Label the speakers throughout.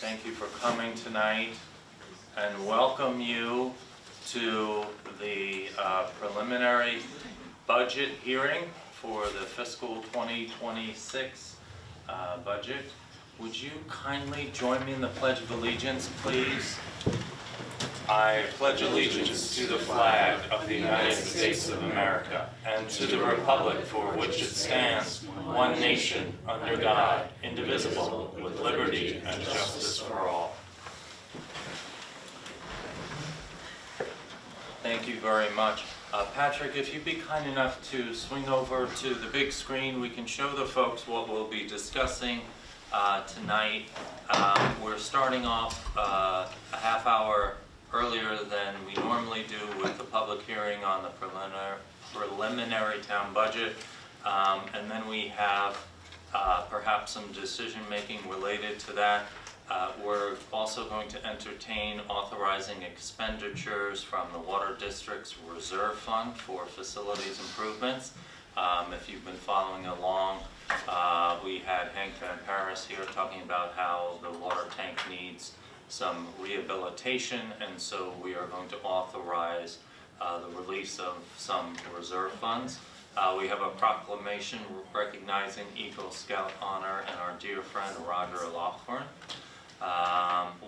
Speaker 1: Thank you for coming tonight and welcome you to the preliminary budget hearing for the fiscal 2026 budget. Would you kindly join me in the Pledge of Allegiance, please? I pledge allegiance to the flag of the United States of America and to the republic for which it stands, one nation, under God, indivisible, with liberty and justice for all. Thank you very much. Patrick, if you'd be kind enough to swing over to the big screen, we can show the folks what we'll be discussing tonight. We're starting off a half hour earlier than we normally do with the public hearing on the preliminary town budget. And then we have perhaps some decision making related to that. We're also going to entertain authorizing expenditures from the Water District's Reserve Fund for facilities improvements. If you've been following along, we had Hank Van Paris here talking about how the water tank needs some rehabilitation, and so we are going to authorize the release of some reserve funds. We have a proclamation recognizing Eagle Scout honor and our dear friend Roger Loughlin.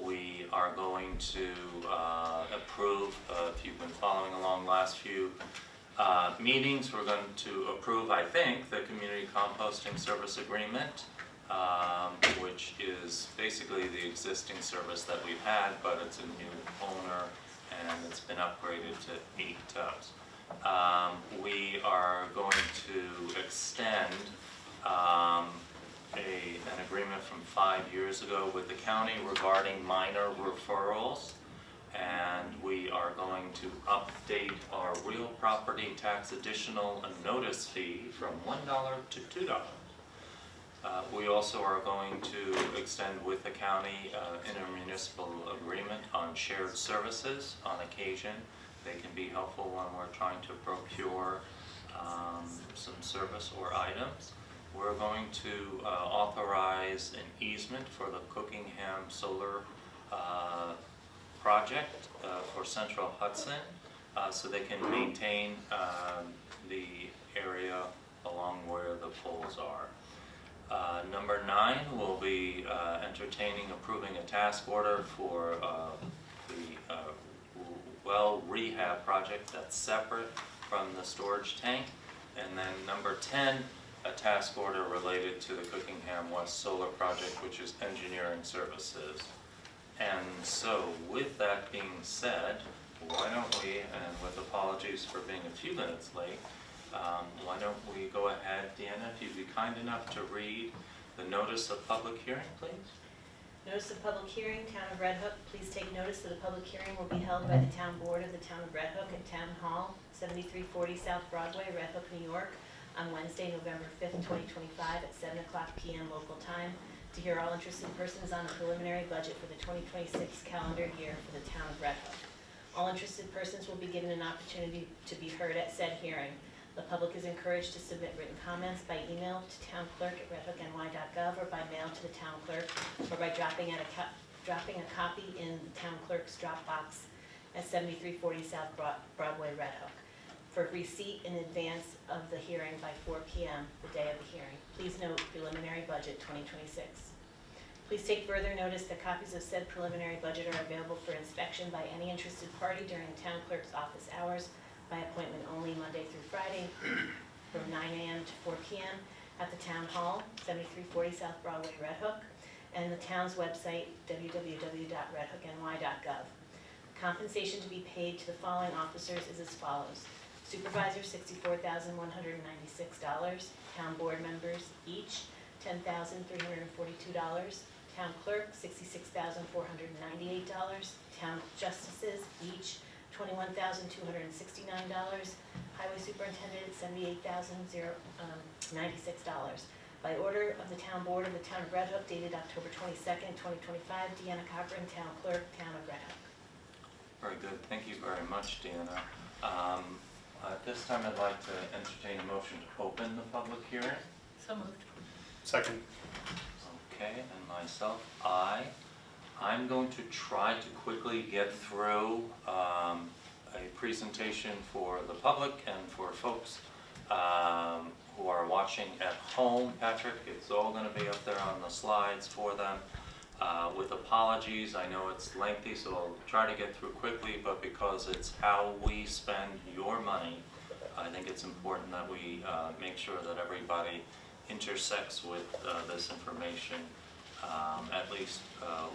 Speaker 1: We are going to approve, if you've been following along last few meetings, we're going to approve, I think, the community composting service agreement, which is basically the existing service that we've had, but it's a new owner and it's been upgraded to 8 tubs. We are going to extend an agreement from 5 years ago with the county regarding minor referrals, and we are going to update our real property tax additional notice fee from $1 to $2. We also are going to extend with the county intermunicipal agreement on shared services on occasion. They can be helpful when we're trying to procure some service or items. We're going to authorize an easement for the Cookingham Solar project for Central Hudson so they can maintain the area along where the poles are. Number 9, we'll be entertaining approving a task order for the well rehab project that's separate from the storage tank. And then number 10, a task order related to the Cookingham West Solar project, which is engineering services. And so with that being said, why don't we, and with apologies for being a few minutes late, why don't we go ahead, Deanna, if you'd be kind enough to read the notice of public hearing, please.
Speaker 2: Notice of public hearing, Town of Red Hook. Please take notice that a public hearing will be held by the Town Board of the Town of Red Hook at Town Hall, 7340 South Broadway, Red Hook, New York, on Wednesday, November 5th, 2025 at 7 o'clock p.m. local time to hear all interested persons on the preliminary budget for the 2026 calendar year for the Town of Red Hook. All interested persons will be given an opportunity to be heard at said hearing. The public is encouraged to submit written comments by email to townclerk@redhookny.gov or by mail to the town clerk, or by dropping a copy in the town clerk's drop box at 7340 South Broadway, Red Hook, for receipt in advance of the hearing by 4 p.m. the day of the hearing. Please note preliminary budget 2026. Please take further notice that copies of said preliminary budget are available for inspection by any interested party during the town clerk's office hours by appointment only Monday through Friday from 9 a.m. to 4 p.m. at the Town Hall, 7340 South Broadway, Red Hook, and the town's website, www.redhookny.gov. Compensation to be paid to the following officers is as follows. Supervisor, $64,196. Town board members, each $10,342. Town clerk, $66,498. Town justices, each $21,269. Highway superintendent, $78,096. By order of the Town Board of the Town of Red Hook, dated October 22nd, 2025, Deanna Cochran, Town Clerk, Town of Red Hook.
Speaker 1: Very good. Thank you very much, Deanna. At this time, I'd like to entertain a motion to open the public hearing.
Speaker 2: So moved.
Speaker 3: Second.
Speaker 1: Okay, and myself, aye. I'm going to try to quickly get through a presentation for the public and for folks who are watching at home. Patrick, it's all going to be up there on the slides for them. With apologies, I know it's lengthy, so I'll try to get through quickly, but because it's how we spend your money, I think it's important that we make sure that everybody intersects with this information at least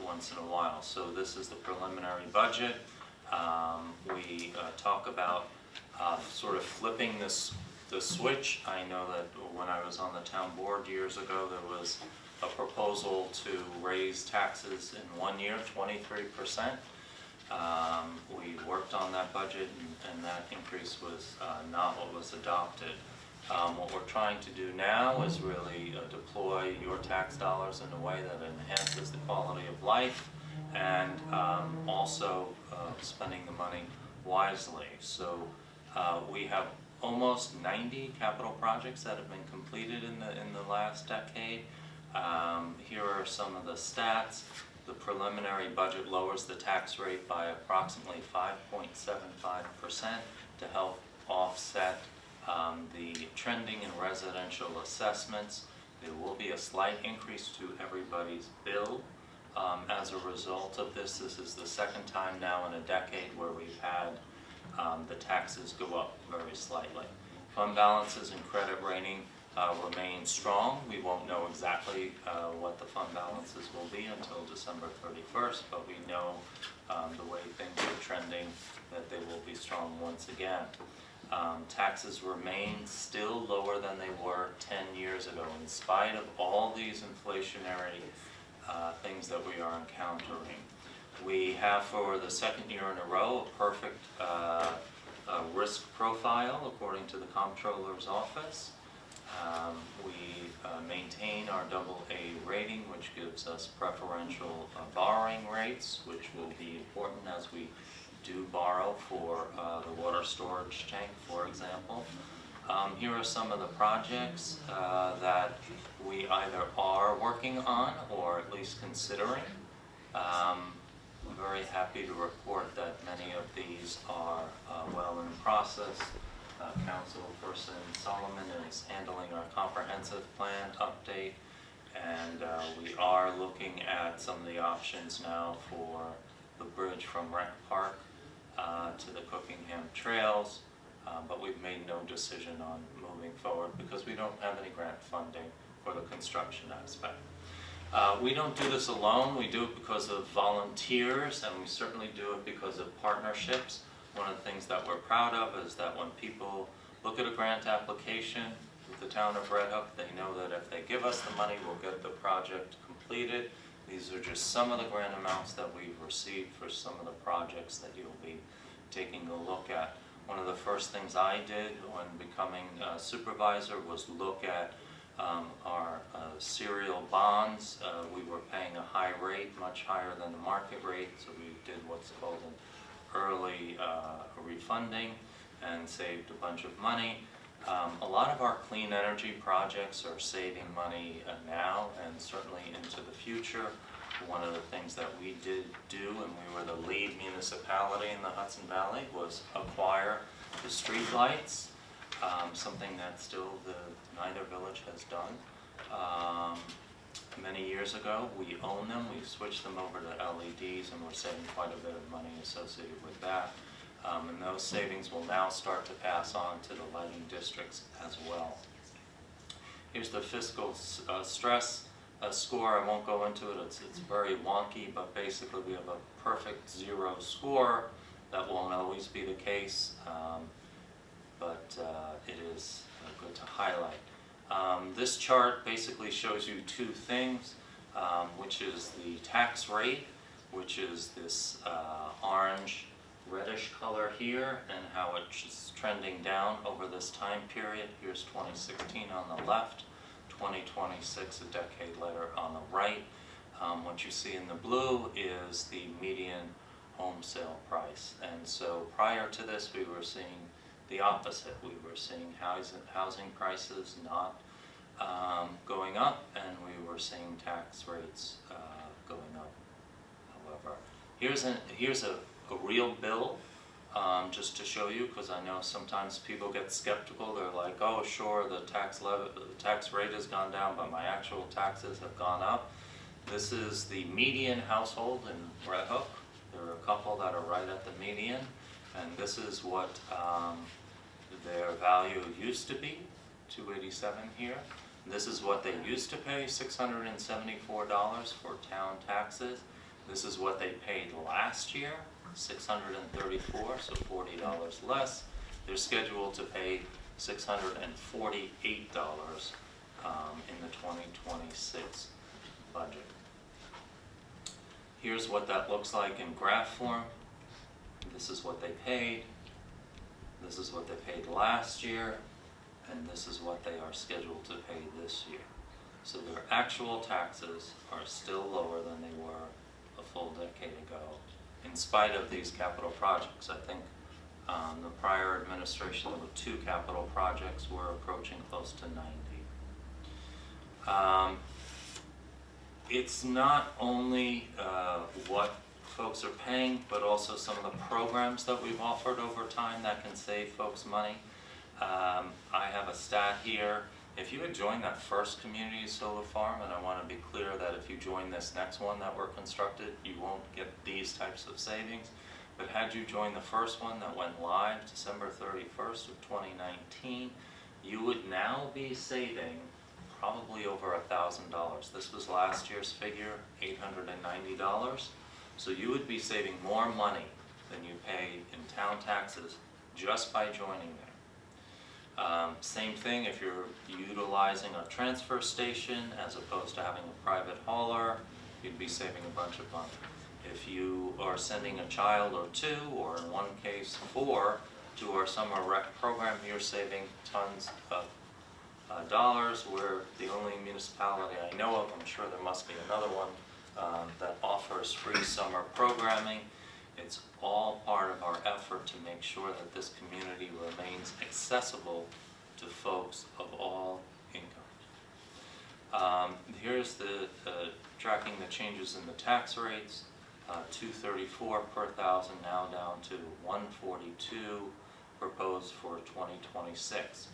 Speaker 1: once in a while. So this is the preliminary budget. We talk about sort of flipping the switch. I know that when I was on the town board years ago, there was a proposal to raise taxes in 1 year, 23%. We worked on that budget and that increase was not what was adopted. What we're trying to do now is really deploy your tax dollars in a way that enhances the quality of life and also spending the money wisely. So we have almost 90 capital projects that have been completed in the last decade. Here are some of the stats. The preliminary budget lowers the tax rate by approximately 5.75% to help offset the trending in residential assessments. There will be a slight increase to everybody's bill as a result of this. This is the second time now in a decade where we've had the taxes go up very slightly. Fund balances and credit rating remain strong. We won't know exactly what the fund balances will be until December 31st, but we know the way things are trending that they will be strong once again. Taxes remain still lower than they were 10 years ago, in spite of all these inflationary things that we are encountering. We have, for the second year in a row, a perfect risk profile according to the Comptroller's office. We maintain our AA rating, which gives us preferential borrowing rates, which will be important as we do borrow for the water storage tank, for example. Here are some of the projects that we either are working on or at least considering. I'm very happy to report that many of these are well in process. Councilperson Solomon is handling our comprehensive plan update, and we are looking at some of the options now for the bridge from Rec Park to the Cookingham Trails, but we've made no decision on moving forward because we don't have any grant funding for the construction aspect. We don't do this alone. We do it because of volunteers, and we certainly do it because of partnerships. One of the things that we're proud of is that when people look at a grant application with the town of Red Hook, they know that if they give us the money, we'll get the project completed. These are just some of the grant amounts that we've received for some of the projects that you'll be taking a look at. One of the first things I did when becoming a supervisor was look at our serial bonds. We were paying a high rate, much higher than the market rate, so we did what's called an early refunding and saved a bunch of money. A lot of our clean energy projects are saving money now and certainly into the future. One of the things that we did do, and we were the lead municipality in the Hudson Valley, was acquire the street lights, something that still neither village has done. Many years ago, we own them, we've switched them over to LEDs, and we're saving quite a bit of money associated with that. And those savings will now start to pass on to the lighting districts as well. Here's the fiscal stress score. I won't go into it, it's very wonky, but basically we have a perfect 0 score. That won't always be the case, but it is good to highlight. This chart basically shows you two things, which is the tax rate, which is this orange reddish color here, and how it's trending down over this time period. Here's 2016 on the left, 2026, a decade later, on the right. What you see in the blue is the median home sale price. And so prior to this, we were seeing the opposite. We were seeing housing prices not going up, and we were seeing tax rates going up November. Here's a real bill, just to show you, because I know sometimes people get skeptical. They're like, oh sure, the tax rate has gone down, but my actual taxes have gone up. This is the median household in Red Hook. There are a couple that are right at the median, and this is what their value used to be, $287 here. This is what they used to pay, $674 for town taxes. This is what they paid last year, $634, so $40 less. They're scheduled to pay $648 in the 2026 budget. Here's what that looks like in graph form. This is what they paid. This is what they paid last year. And this is what they are scheduled to pay this year. So their actual taxes are still lower than they were a full decade ago, in spite of these capital projects. I think the prior administration, there were 2 capital projects, were approaching close to 90. It's not only what folks are paying, but also some of the programs that we've offered over time that can save folks money. I have a stat here. If you had joined that first community solar farm, and I want to be clear that if you join this next one that we're constructed, you won't get these types of savings. But had you joined the first one that went live December 31st of 2019, you would now be saving probably over $1,000. This was last year's figure, $890. So you would be saving more money than you pay in town taxes just by joining there. Same thing if you're utilizing a transfer station as opposed to having a private hauler, you'd be saving a bunch of money. If you are sending a child or 2, or in one case 4, to our summer rec program, you're saving tons of dollars. We're the only municipality I know of, I'm sure there must be another one, that offers free summer programming. It's all part of our effort to make sure that this community remains accessible to folks of all incomes. Here's the tracking the changes in the tax rates. $234 per thousand, now down to $142 proposed for 2026.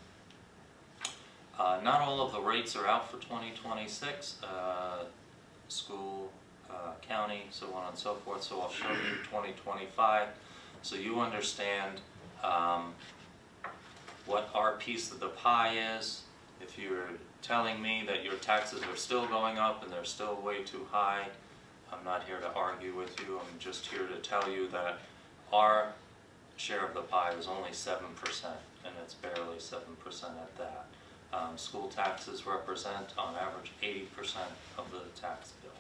Speaker 1: Not all of the rates are out for 2026. School, county, so on and so forth. So I'll show you 2025 so you understand what our piece of the pie is. If you're telling me that your taxes are still going up and they're still way too high, I'm not here to argue with you. I'm just here to tell you that our share of the pie is only 7%, and it's barely 7% at that. School taxes represent, on average, 80% of the tax bill.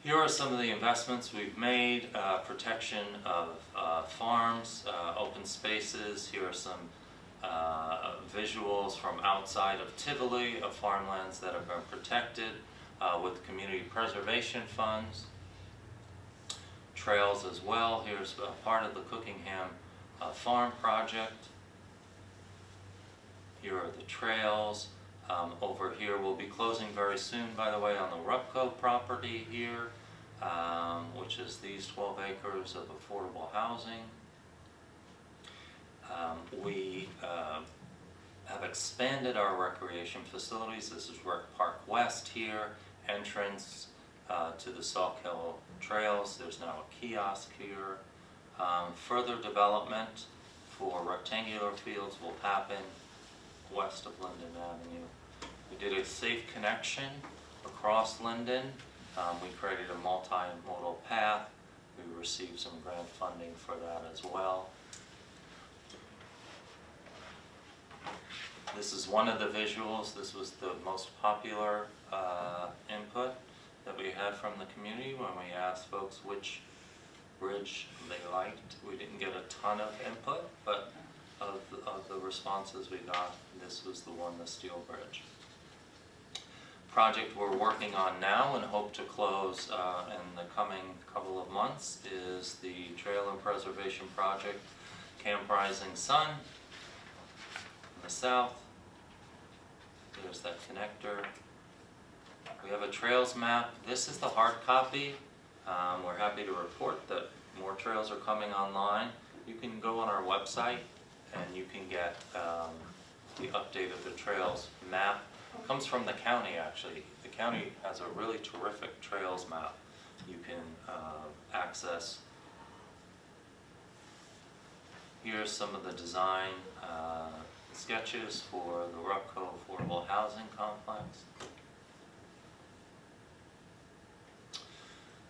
Speaker 1: Here are some of the investments we've made. Protection of farms, open spaces. Here are some visuals from outside of Tivoli of farmlands that have been protected with community preservation funds. Trails as well. Here's a part of the Cookingham farm project. Here are the trails. Over here we'll be closing very soon, by the way, on the Rupco property here, which is these 12 acres of affordable housing. We have expanded our recreation facilities. This is Rec Park West here, entrance to the Sauk Hill Trails. There's now a kiosk here. Further development for rectangular fields will happen west of Linden Avenue. We did a safe connection across Linden. We created a multimodal path. We received some grant funding for that as well. This is one of the visuals. This was the most popular input that we had from the community when we asked folks which bridge they liked. We didn't get a ton of input, but of the responses we got, this was the one, the steel bridge. Project we're working on now and hope to close in the coming couple of months is the Trail and Preservation Project, Camp Rising Sun in the south. There's that connector. We have a trails map. This is the hard copy. We're happy to report that more trails are coming online. You can go on our website and you can get the update of the trails map. It comes from the county, actually. The county has a really terrific trails map you can access. Here's some of the design sketches for the Rupco Affordable Housing Complex.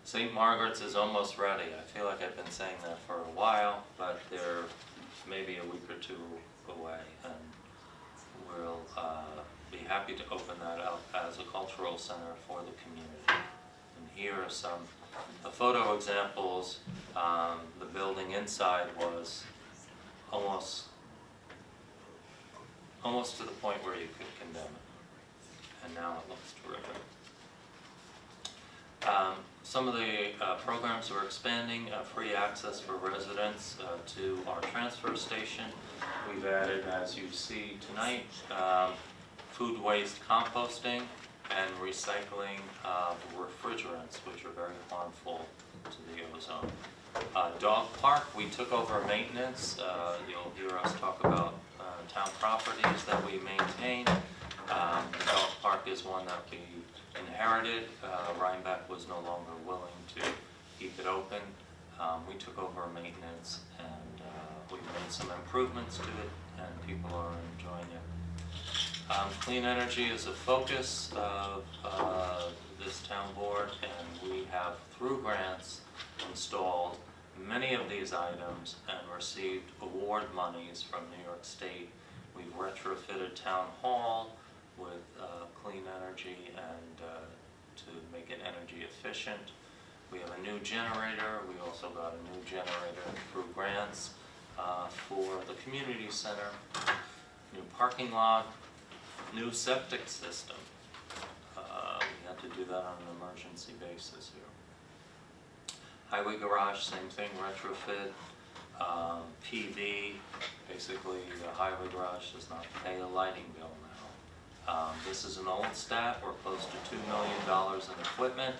Speaker 1: St. Margaret's is almost ready. I feel like I've been saying that for a while, but they're maybe a week or two away, and we'll be happy to open that up as a cultural center for the community. And here are some the photo examples. The building inside was almost to the point where you could condemn it, and now it looks terrific. Some of the programs we're expanding, free access for residents to our transfer station. We've added, as you see tonight, food waste composting and recycling refrigerants, which are very harmful to the ozone. Dog park, we took over maintenance. You'll hear us talk about town properties that we maintain. The dog park is one that we inherited. Rhinebeck was no longer willing to keep it open. We took over maintenance, and we've made some improvements to it, and people are enjoying it. Clean energy is a focus of this town board, and we have, through grants, installed many of these items and received award monies from New York State. We've retrofitted Town Hall with clean energy and to make it energy efficient. We have a new generator. We also got a new generator through grants for the community center, new parking lot, new septic system. We had to do that on an emergency basis here. Highway garage, same thing, retrofit. PV, basically the highway garage does not pay a lighting bill now. This is an old stat. We're close to $2 million in equipment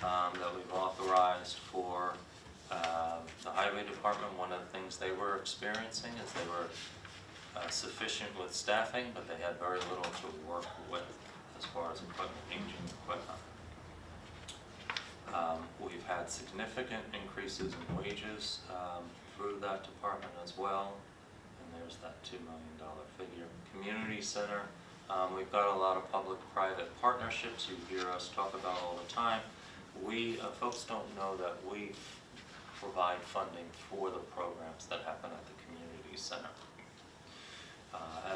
Speaker 1: that we've authorized for the highway department. One of the things they were experiencing is they were sufficient with staffing, but they had very little to work with as far as equipment, aging equipment. We've had significant increases in wages through that department as well, and there's that $2 million figure. Community center, we've got a lot of public-private partnerships you hear us talk about all the time. We, folks don't know that we provide funding for the programs that happen at the community center.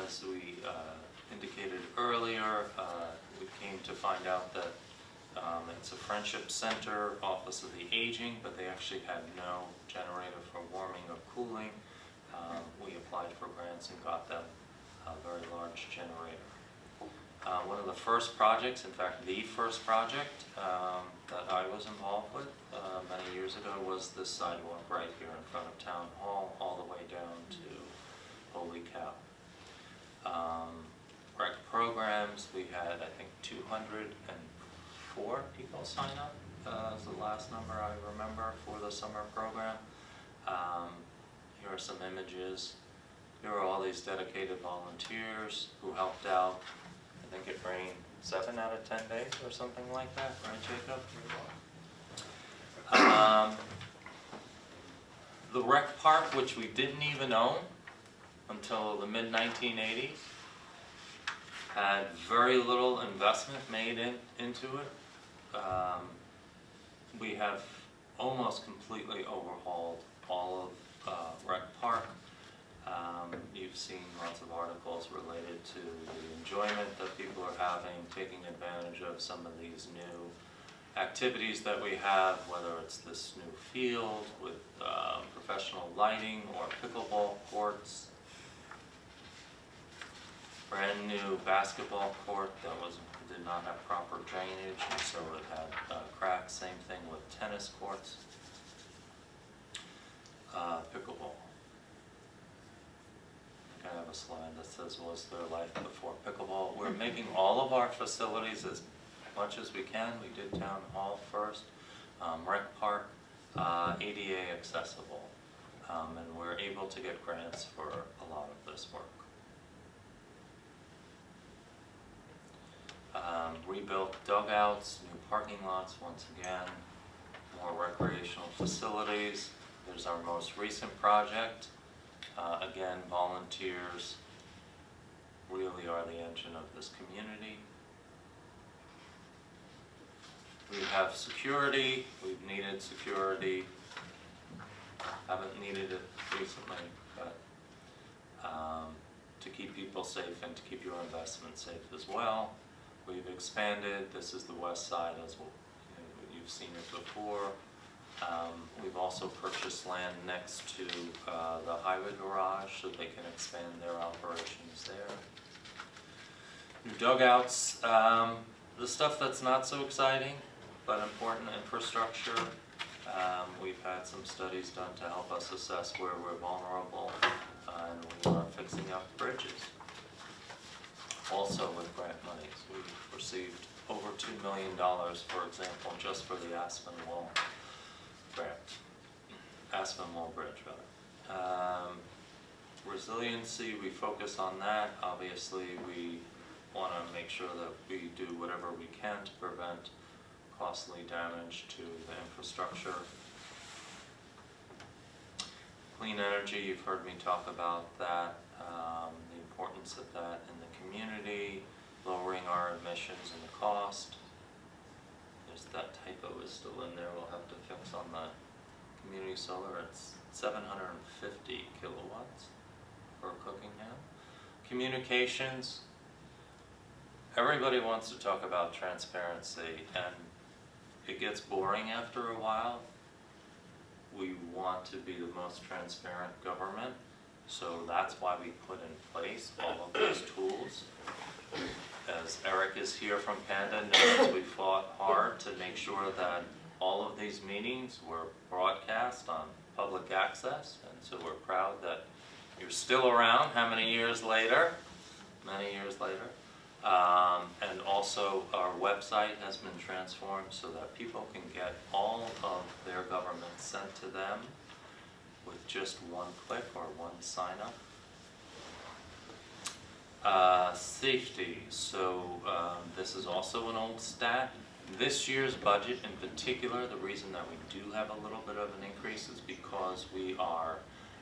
Speaker 1: As we indicated earlier, we came to find out that it's a Friendship Center, Office of the Aging, but they actually had no generator for warming or cooling. We applied for grants and got them a very large generator. One of the first projects, in fact the first project that I was involved with many years ago, was this sidewalk right here in front of Town Hall all the way down to Holy Cow. Rec programs, we had I think 204 people sign up, is the last number I remember for the summer program. Here are some images. Here are all these dedicated volunteers who helped out. I think it rained 7 out of 10 days or something like that, right, Jacob? The rec park, which we didn't even own until the mid-1980s, had very little investment made into it. We have almost completely overhauled all of Rec Park. You've seen lots of articles related to the enjoyment that people are having, taking advantage of some of these new activities that we have, whether it's this new field with professional lighting or pickleball courts. Brand new basketball court that did not have proper drainage, and so it had cracks. Same thing with tennis courts. Pickleball. I think I have a slide that says, was there life before pickleball? We're making all of our facilities as much as we can. We did Town Hall first, Rec Park, ADA accessible, and we're able to get grants for a lot of this work. Rebuilt dugouts, new parking lots once again, more recreational facilities. There's our most recent project. Again, volunteers really are the engine of this community. We have security, we've needed security, haven't needed it recently, but to keep people safe and to keep your investment safe as well. We've expanded. This is the west side as well. You've seen it before. We've also purchased land next to the highway garage so they can expand their operations there. New dugouts, the stuff that's not so exciting but important infrastructure. We've had some studies done to help us assess where we're vulnerable, and we are fixing up bridges. Also with grant monies, we've received over $2 million, for example, just for the Aspen Wall grant. Aspen Wall Bridge, rather. Resiliency, we focus on that. Obviously, we want to make sure that we do whatever we can to prevent costly damage to the infrastructure. Clean energy, you've heard me talk about that, the importance of that in the community, lowering our emissions and the cost. There's that typo is still in there, we'll have to fix on the community solar. It's 750 kilowatts for Cookingham. Communications, everybody wants to talk about transparency, and it gets boring after a while. We want to be the most transparent government, so that's why we put in place all of those tools. As Eric is here from Panda knows, we fought hard to make sure that all of these meetings were broadcast on public access, and so we're proud that you're still around. How many years later? Many years later. And also our website has been transformed so that people can get all of their government sent to them with just one click or one sign up. Safety, so this is also an old stat. This year's budget in particular, the reason that we do have a little bit of an increase is because we are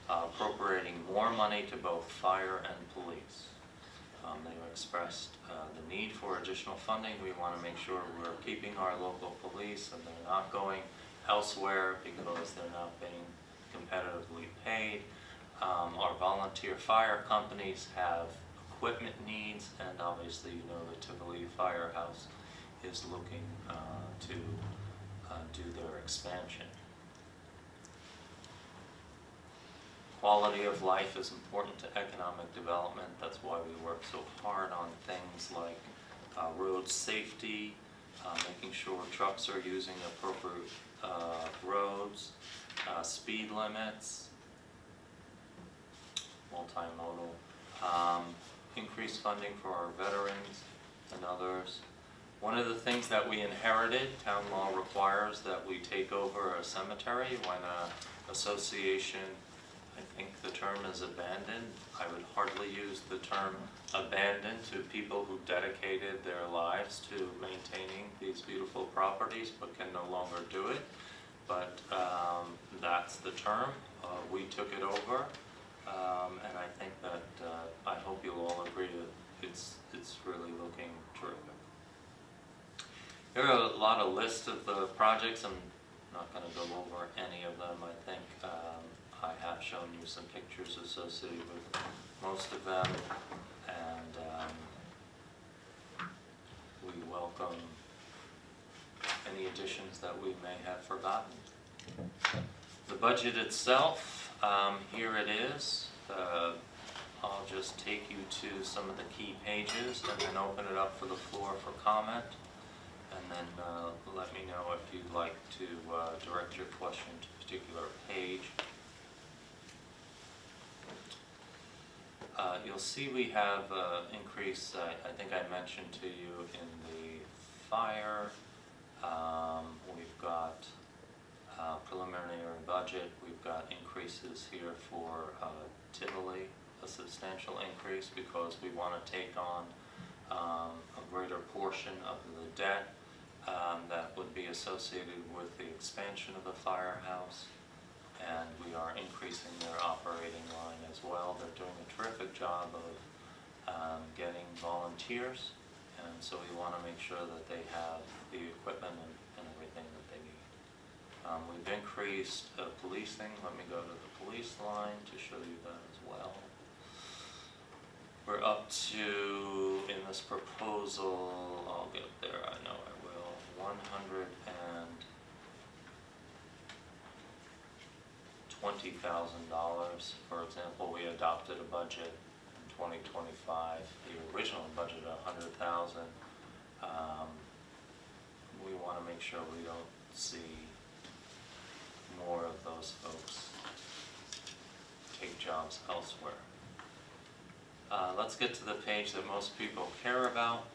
Speaker 1: appropriating more money to both fire and police. They expressed the need for additional funding. We want to make sure we're keeping our local police and they're not going elsewhere because they're not being competitively paid. Our volunteer fire companies have equipment needs, and obviously you know the Tivoli Firehouse is looking to do their expansion. Quality of life is important to economic development. That's why we work so hard on things like road safety, making sure trucks are using appropriate roads, speed limits, multimodal, increased funding for our veterans and others. One of the things that we inherited, town law requires that we take over a cemetery when an association, I think the term is abandoned. I would hardly use the term abandoned to people who dedicated their lives to maintaining these beautiful properties but can no longer do it. But that's the term. We took it over, and I think that I hope you'll all agree that it's really looking terrific. Here are a lot of lists of the projects. I'm not going to go over any of them. I think I have shown you some pictures associated with most of them, and we welcome any additions that we may have forgotten. The budget itself, here it is. I'll just take you to some of the key pages and then open it up for the floor for comment, and then let me know if you'd like to direct your question to a particular page. You'll see we have increase, I think I mentioned to you in the fire. We've got preliminary budget. We've got increases here for Tivoli, a substantial increase because we want to take on a greater portion of the debt that would be associated with the expansion of the firehouse. And we are increasing their operating line as well. They're doing a terrific job of getting volunteers, and so we want to make sure that they have the equipment and everything that they need. We've increased policing. Let me go to the police line to show you that as well. We're up to, in this proposal, I'll get there, I know I will, $120,000. For example, we adopted a budget in 2025, the original budget of $100,000. We want to make sure we don't see more of those folks take jobs elsewhere. Let's get to the page that most people care about.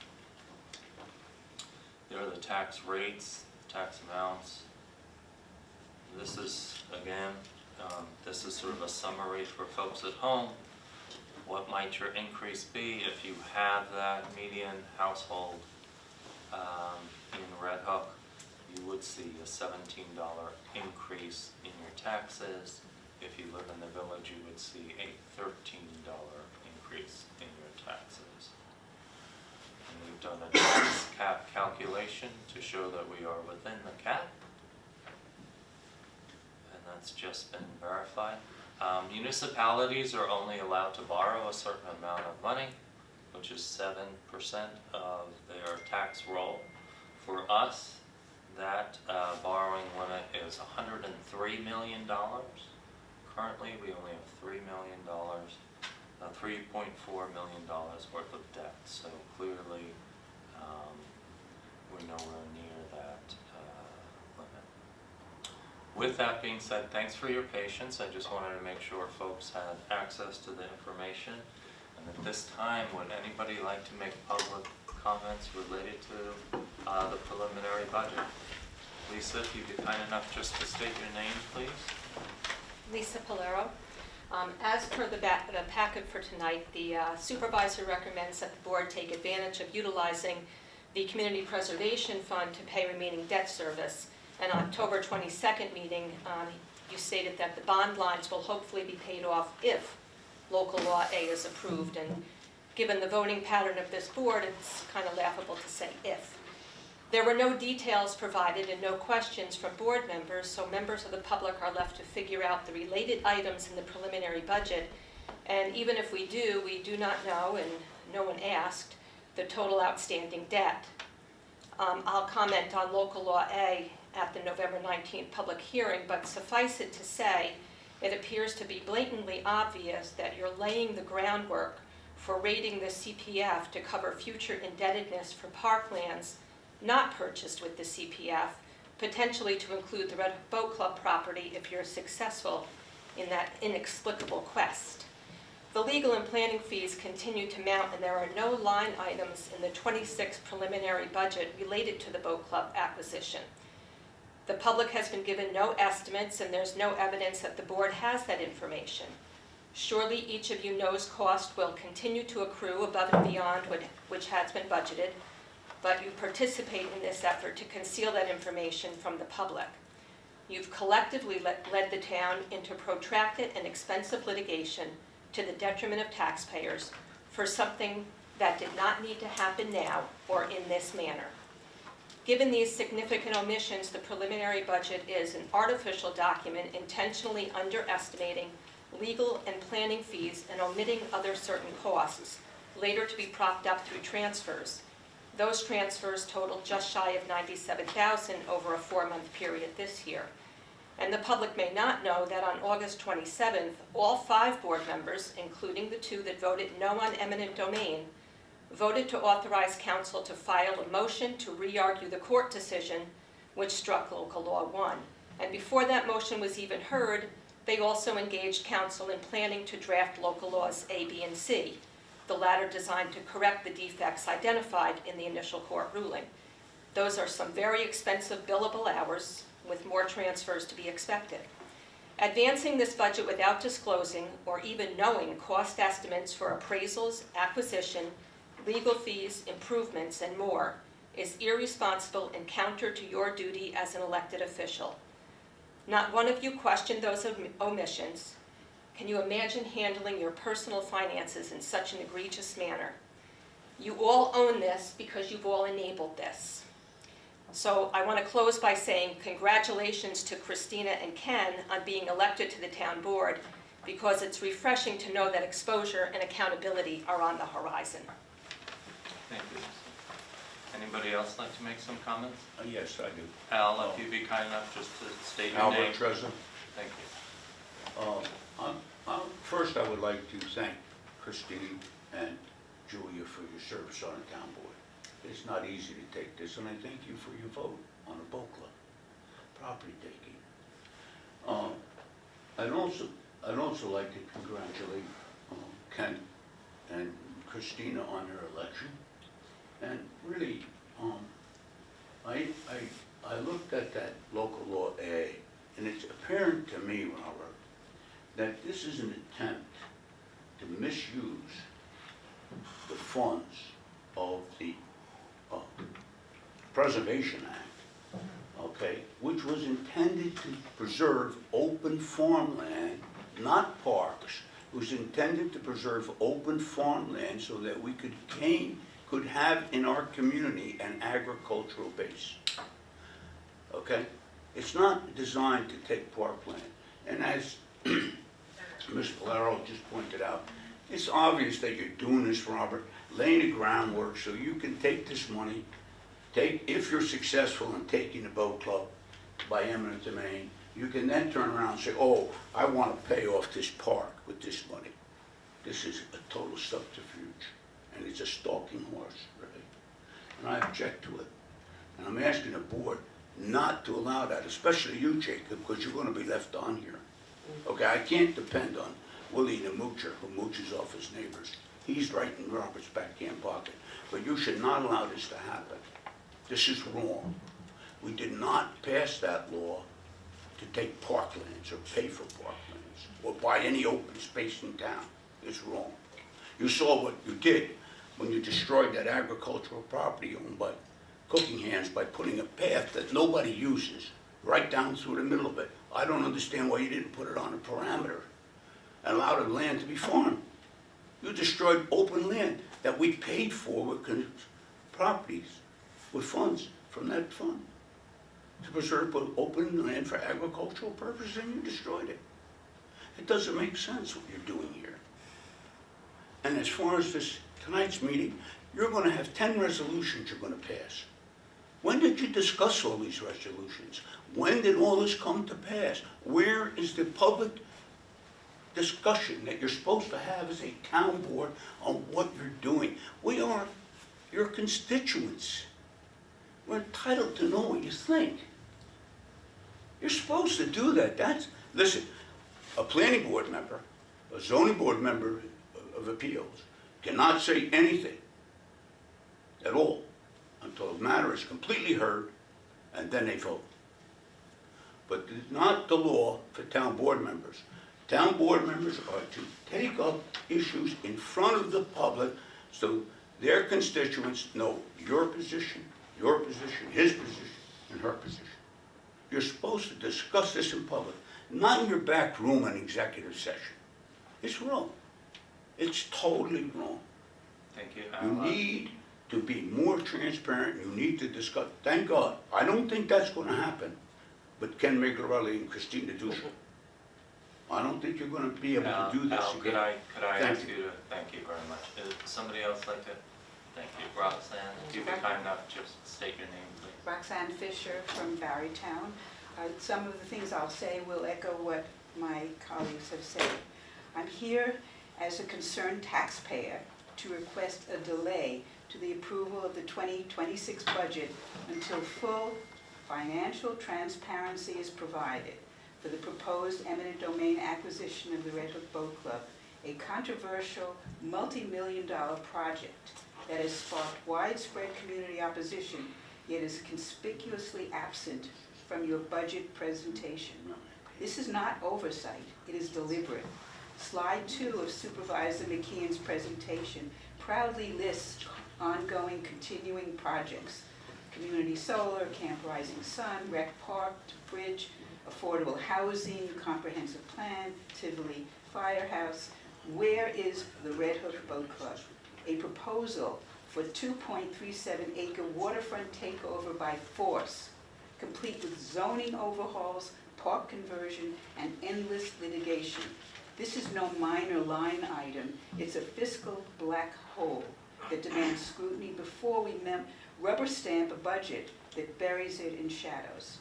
Speaker 1: There are the tax rates, tax amounts. This is, again, this is sort of a summary for folks at home. What might your increase be if you have that median household in Red Hook? You would see a $17 increase in your taxes. If you live in the village, you would see a $13 increase in your taxes. And we've done a tax cap calculation to show that we are within the cap. And that's just been verified. Municipalities are only allowed to borrow a certain amount of money, which is 7% of their tax roll. For us, that borrowing limit is $103 million. Currently, we only have $3 million, $3.4 million worth of debt. So clearly, we're nowhere near that limit. With that being said, thanks for your patience. I just wanted to make sure folks had access to the information. And at this time, would anybody like to make public comments related to the preliminary budget? Lisa, if you'd be kind enough just to state your name, please.
Speaker 3: Lisa Polero. As per the packet for tonight, the supervisor recommends that the board take advantage of utilizing the Community Preservation Fund to pay remaining debt service. And on October 22nd meeting, you stated that the bond lines will hopefully be paid off if local law A is approved. And given the voting pattern of this board, it's kind of laughable to say if. There were no details provided and no questions from board members, so members of the public are left to figure out the related items in the preliminary budget. And even if we do not know, and no one asked, the total outstanding debt. I'll comment on local law A at the November 19th public hearing, but suffice it to say, it appears to be blatantly obvious that you're laying the groundwork for rating the CPF to cover future indebtedness for parklands not purchased with the CPF, potentially to include the Red Hook Boat Club property if you're successful in that inexplicable quest. The legal and planning fees continue to mount, and there are no line items in the 26th preliminary budget related to the boat club acquisition. The public has been given no estimates, and there's no evidence that the board has that information. Surely each of you knows cost will continue to accrue above and beyond which has been budgeted, but you participate in this effort to conceal that information from the public. You've collectively led the town into protracted and expensive litigation to the detriment of taxpayers for something that did not need to happen now or in this manner. Given these significant omissions, the preliminary budget is an artificial document intentionally underestimating legal and planning fees and omitting other certain costs, later to be propped up through transfers. Those transfers totaled just shy of $97,000 over a 4-month period this year. And the public may not know that on August 27th, all 5 board members, including the 2 that voted no on eminent domain, voted to authorize council to file a motion to re-argue the court decision, which struck local law 1. And before that motion was even heard, they also engaged council in planning to draft local laws A, B, and C, the latter designed to correct the defects identified in the initial court ruling. Those are some very expensive billable hours with more transfers to be expected. Advancing this budget without disclosing or even knowing cost estimates for appraisals, acquisition, legal fees, improvements, and more is irresponsible and counter to your duty as an elected official. Not one of you questioned those omissions. Can you imagine handling your personal finances in such an egregious manner? You all own this because you've all enabled this. So I want to close by saying congratulations to Christina and Ken on being elected to the town board, because it's refreshing to know that exposure and accountability are on the horizon.
Speaker 1: Thank you. Anybody else like to make some comments?
Speaker 4: Yes, I do.
Speaker 1: Al, if you'd be kind enough just to state your name.
Speaker 4: Albert Trezor.
Speaker 1: Thank you.
Speaker 4: First, I would like to thank Christine and Julia for your service on the town board. It's not easy to take this, and I thank you for your vote on a boat club, property taking. I'd also like to congratulate Ken and Christina on their election. And really, I looked at that local law A, and it's apparent to me, Robert, that this is an attempt to misuse the funds of the Preservation Act, okay, which was intended to preserve open farmland, not parks. It was intended to preserve open farmland so that we could have in our community an agricultural base. Okay? It's not designed to take parkland. And as Ms. Valero just pointed out, it's obvious that you're doing this, Robert, laying the groundwork so you can take this money, if you're successful in taking the boat club by eminent domain, you can then turn around and say, oh, I want to pay off this park with this money. This is a total subterfuge, and it's a stalking horse, really. And I object to it. And I'm asking the board not to allow that, especially you, Jacob, because you're going to be left on here. Okay, I can't depend on Willie the Moocher, who mooches off his neighbors. He's right in Robert's backhand pocket. But you should not allow this to happen. This is wrong. We did not pass that law to take parklands or pay for parklands or buy any open space in town. It's wrong. You saw what you did when you destroyed that agricultural property owned by Cooking Hands by putting a path that nobody uses right down through the middle of it. I don't understand why you didn't put it on a parameter and allow the land to be farmed. You destroyed open land that we paid for with properties, with funds from that fund to preserve open land for agricultural purposes, and you destroyed it. It doesn't make sense what you're doing here. And as far as tonight's meeting, you're going to have 10 resolutions you're going to pass. When did you discuss all these resolutions? When did all this come to pass? Where is the public discussion that you're supposed to have as a town board on what you're doing? We are your constituents. We're entitled to know what you think. You're supposed to do that. Listen, a planning board member, a zoning board member of appeals cannot say anything at all until the matter is completely heard, and then they vote. But it's not the law for town board members. Town board members are to take up issues in front of the public so their constituents know your position, his position, and her position. You're supposed to discuss this in public, not in your back room in executive session. It's wrong. It's totally wrong.
Speaker 1: Thank you.
Speaker 4: You need to be more transparent. You need to discuss. Thank God. I don't think that's going to happen. But Ken Migliarelli and Christina Dushel, I don't think you're going to be able to do this
Speaker 1: Al,
Speaker 4: again.
Speaker 1: could I
Speaker 4: Thank
Speaker 1: ask you to, thank you very much. Does somebody else like to? Thank you. Roxanne, if you'd be kind enough, just state your name, please.
Speaker 5: Roxanne Fisher from Barrytown. Some of the things I'll say will echo what my colleagues have said. I'm here as a concerned taxpayer to request a delay to the approval of the 2026 budget until full financial transparency is provided for the proposed eminent domain acquisition of the Red Hook Boat Club, a controversial multi-million-dollar project that has sparked widespread community opposition yet is conspicuously absent from your budget presentation. This is not oversight, it is deliberate. Slide 2 of Supervisor McKeon's presentation proudly lists ongoing continuing projects. Community solar, Camp Rising Sun, Rec Park, Bridge, affordable housing, comprehensive plan, Tivoli Firehouse. Where is the Red Hook Boat Club? A proposal for 2.37 acre waterfront takeover by force, complete with zoning overhauls, park conversion, and endless litigation. This is no minor line item, it's a fiscal black hole that demands scrutiny before we rubber stamp a budget that buries it in shadows.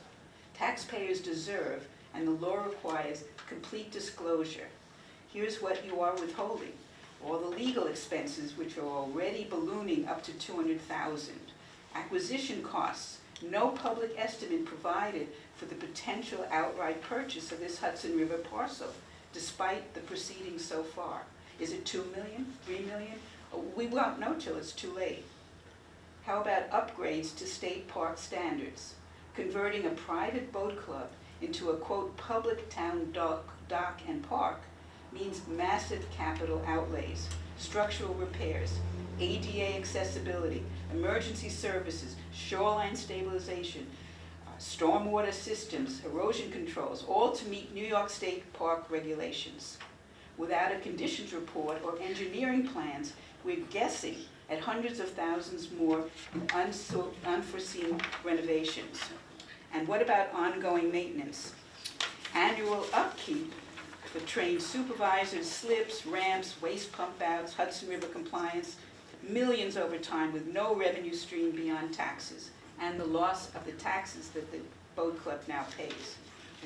Speaker 5: Taxpayers deserve, and the law requires, complete disclosure. Here's what you are withholding. All the legal expenses, which are already ballooning up to $200,000. Acquisition costs, no public estimate provided for the potential outright purchase of this Hudson River parcel, despite the proceedings so far. Is it 2 million, 3 million? We won't know till it's too late. How about upgrades to state park standards? Converting a private boat club into a, quote, public town dock and park means massive capital outlays, structural repairs, ADA accessibility, emergency services, shoreline stabilization, stormwater systems, erosion controls, all to meet New York State park regulations. Without a conditions report or engineering plans, we're guessing at hundreds of thousands more in unforeseen renovations. And what about ongoing maintenance? Annual upkeep for trained supervisors, slips, ramps, waste pump outs, Hudson River compliance, millions over time with no revenue stream beyond taxes, and the loss of the taxes that the boat club now pays.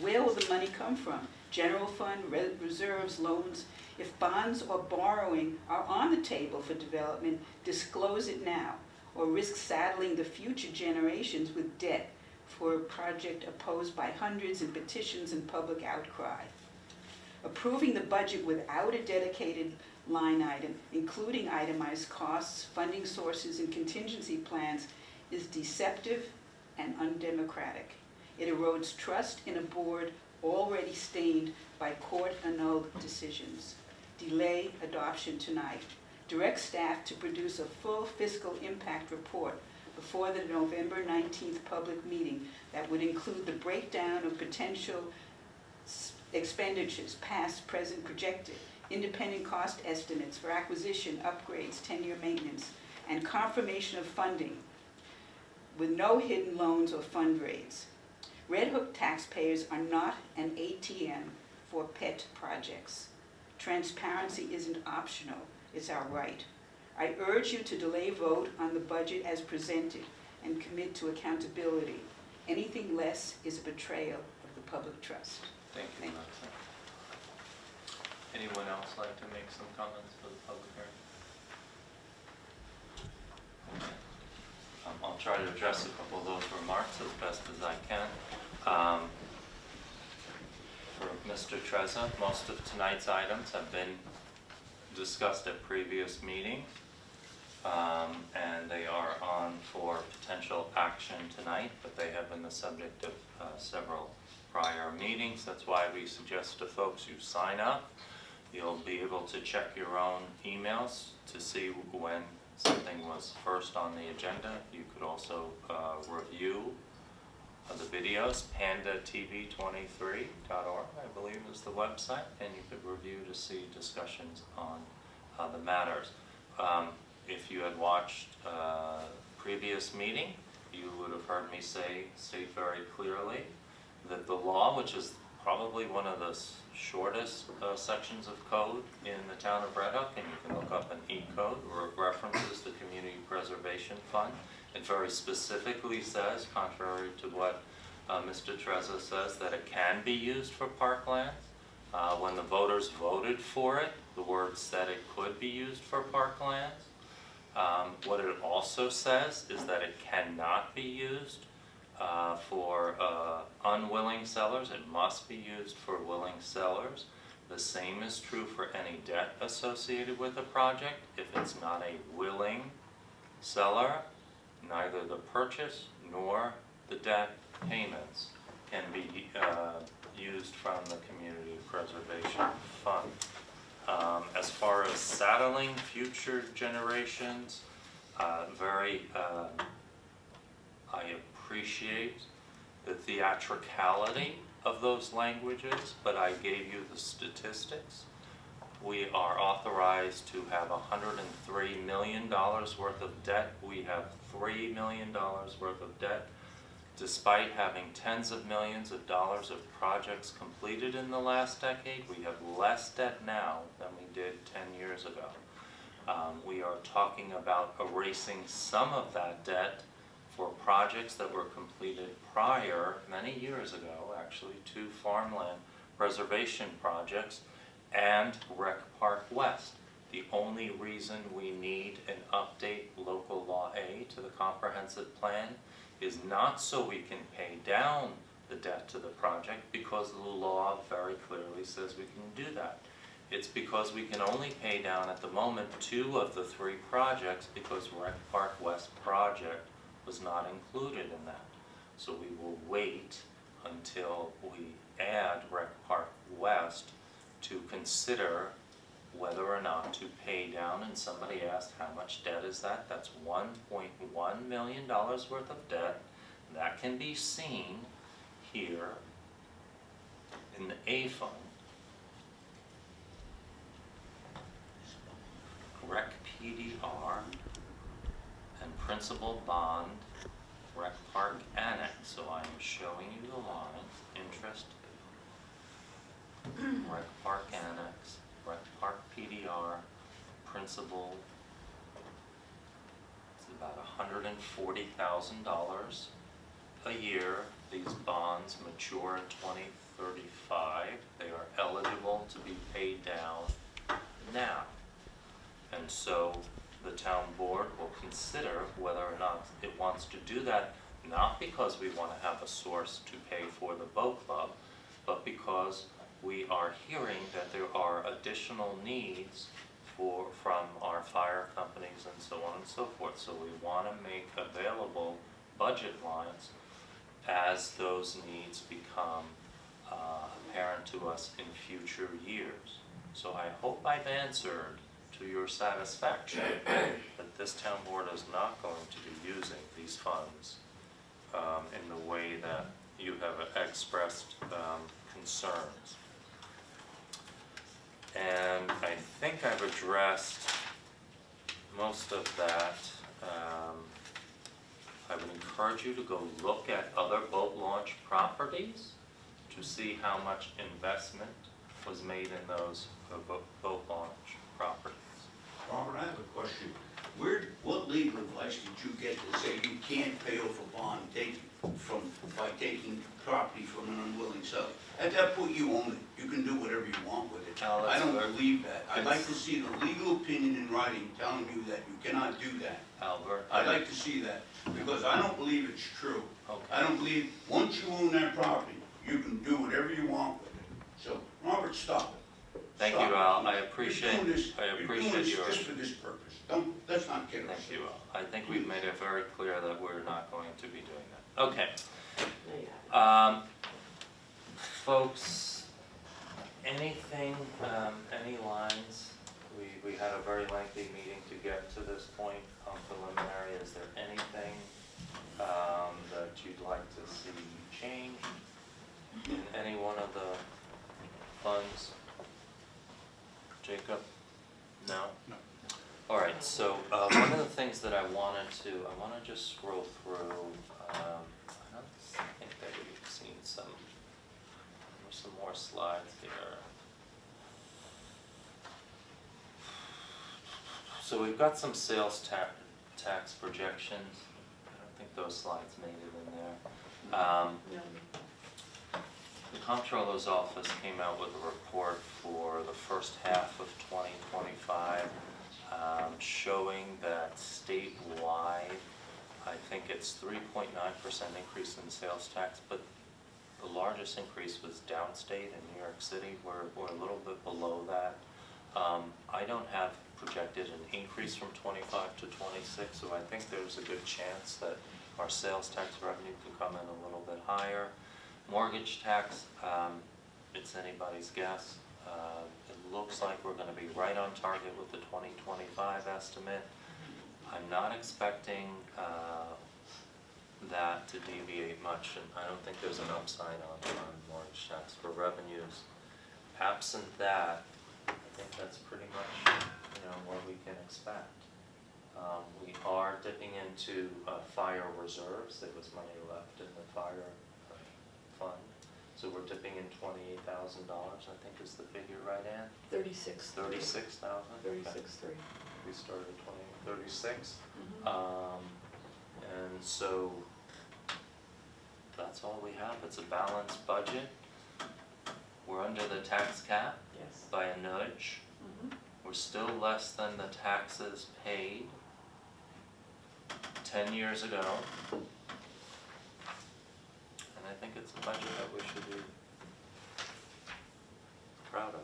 Speaker 5: Where will the money come from? General fund, reserves, loans? If bonds or borrowing are on the table for development, disclose it now, or risk saddling the future generations with debt for a project opposed by hundreds in petitions and public outcry. Approving the budget without a dedicated line item, including itemized costs, funding sources, and contingency plans, is deceptive and undemocratic. It erodes trust in a board already stained by court-annulled decisions. Delay adoption tonight. Direct staff to produce a full fiscal impact report before the November 19th public meeting that would include the breakdown of potential expenditures, past, present, projected, independent cost estimates for acquisition, upgrades, 10-year maintenance, and confirmation of funding with no hidden loans or fundraise. Red Hook taxpayers are not an ATM for pet projects. Transparency isn't optional, it's our right. I urge you to delay vote on the budget as presented and commit to accountability. Anything less is a betrayal of the public trust.
Speaker 1: Thank you, Alexa. Anyone else like to make some comments for the public hearing? I'll try to address a couple of those remarks as best as I can. For Mr. Trezza, most of tonight's items have been discussed at previous meetings, and they are on for potential action tonight, but they have been the subject of several prior meetings. That's why we suggest to folks you sign up. You'll be able to check your own emails to see when something was first on the agenda. You could also review the videos. pandatv23.org, I believe, is the website, and you could review to see discussions on the matters. If you had watched previous meeting, you would have heard me state very clearly that the law, which is probably one of the shortest sections of code in the town of Red Hook, and you can look up an E-code, references the Community Preservation Fund. It very specifically says, contrary to what Mr. Trezza says, that it can be used for parklands. When the voters voted for it, the word said it could be used for parklands. What it also says is that it cannot be used for unwilling sellers. It must be used for willing sellers. The same is true for any debt associated with a project. If it's not a willing seller, neither the purchase nor the debt payments can be used from the Community Preservation Fund. As far as saddling future generations, I appreciate the theatricality of those languages, but I gave you the statistics. We are authorized to have $103 million worth of debt. We have $3 million worth of debt, despite having tens of millions of dollars of projects completed in the last decade. We have less debt now than we did 10 years ago. We are talking about erasing some of that debt for projects that were completed prior, many years ago, actually, to farmland preservation projects and Rec Park West. The only reason we need an update local law A to the comprehensive plan is not so we can pay down the debt to the project, because the law very clearly says we can do that. It's because we can only pay down at the moment 2 of the 3 projects, because Rec Park West project was not included in that. So we will wait until we add Rec Park West to consider whether or not to pay down. And somebody asked, how much debt is that? That's $1.1 million worth of debt. That can be seen here in the A fund. Rec PDR and principal bond Rec Park Annex. So I'm showing you the line, interest, Rec Park Annex, Rec Park PDR, principal. It's about $140,000 a year. These bonds mature in 2035. They are eligible to be paid down now. And so the town board will consider whether or not it wants to do that, not because we want to have a source to pay for the boat club, but because we are hearing that there are additional needs from our fire companies and so on and so forth. So we want to make available budget lines as those needs become apparent to us in future years. So I hope I've answered to your satisfaction that this town board is not going to be using these funds in the way that you have expressed concerns. And I think I've addressed most of that. I would encourage you to go look at other boat launch properties to see how much investment was made in those boat launch properties.
Speaker 4: Robert, I have a question. What legal advice did you get to say you can't pay off a bond by taking property from an unwilling seller? At that point, you own it. You can do whatever you want with it.
Speaker 1: Now,
Speaker 4: I don't
Speaker 1: let's-
Speaker 4: believe that. I'd like to see the legal opinion in writing telling you that you cannot do that.
Speaker 1: Albert,
Speaker 4: I'd like to see that, because I don't believe it's true.
Speaker 1: Okay.
Speaker 4: I don't believe, once you own that property, you can do whatever you want with it. So, Robert, stop it.
Speaker 1: Thank
Speaker 4: Stop
Speaker 1: you,
Speaker 4: it.
Speaker 1: Al. I
Speaker 4: You're
Speaker 1: appreciate
Speaker 4: doing this
Speaker 1: your.
Speaker 4: just for this purpose. Let's not kid ourselves.
Speaker 1: Thank you, Al. I think we've made it very clear that we're not going to be doing that. Okay. Folks, anything, any lines? We had a very lengthy meeting to get to this point on preliminary. Is there anything that you'd like to see changed in any one of the funds? Jacob? No?
Speaker 6: No.
Speaker 1: All right, so one of the things that I want to just scroll through, I don't think that we've seen some more slides here. So we've got some sales tax projections. I don't think those slides made it in there. The Comptroller's Office came out with a report for the first half of 2025, showing that statewide, I think it's 3.9% increase in sales tax, but the largest increase was downstate in New York City. We're a little bit below that. I don't have projected an increase from 25 to 26. 2026, so I think there's a good chance that our sales tax revenue could come in a little bit higher. Mortgage tax, it's anybody's guess. It looks like we're gonna be right on target with the 2025 estimate. I'm not expecting that to deviate much, and I don't think there's an upside on mortgage tax for revenues. Absent that, I think that's pretty much, what we can expect. We are dipping into fire reserves. There was money left in the fire fund. So we're dipping in $28,000, I think is the figure, right, Ann?
Speaker 6: 36.
Speaker 1: 36,000?
Speaker 6: 36.3.
Speaker 1: We started 36. And so that's all we have. It's a balanced budget. We're under the tax cap
Speaker 6: Yes.
Speaker 1: by a nudge.
Speaker 6: Mhm.
Speaker 1: We're still less than the taxes paid 10 years ago. And I think it's a budget that we should be proud of.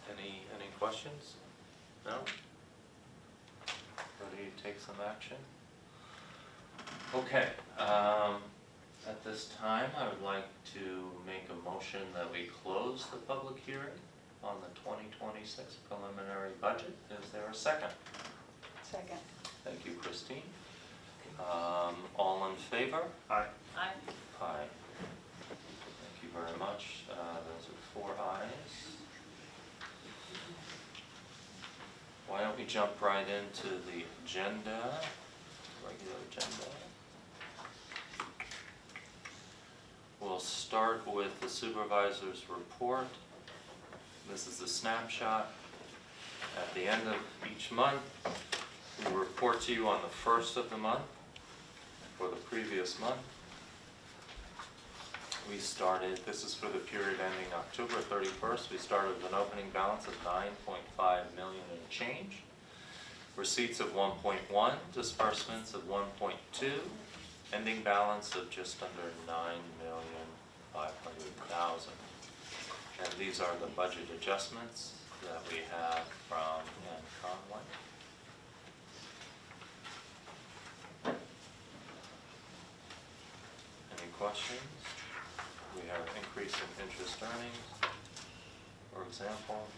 Speaker 1: Any questions? No? Ready to take some action? Okay, at this time, I would like to make a motion that we close the public hearing on the 2026 preliminary budget. Is there a second?
Speaker 5: Second.
Speaker 1: Thank you, Christine. All in favor?
Speaker 6: Aye.
Speaker 2: Aye.
Speaker 1: Aye. Thank you very much. Those are 4 ayes. Why don't we jump right into the agenda, regular agenda. We'll start with the supervisor's report. This is a snapshot. At the end of each month, we report to you on the first of the month for the previous month. We started, this is for the period ending October 31st, we started with an opening balance of 9.5 million and change. Receipts of 1.1, disbursements of 1.2, ending balance of just under 9,500,000. And these are the budget adjustments that we have from Ann Conway. Any questions? We have increase in interest earnings, for example.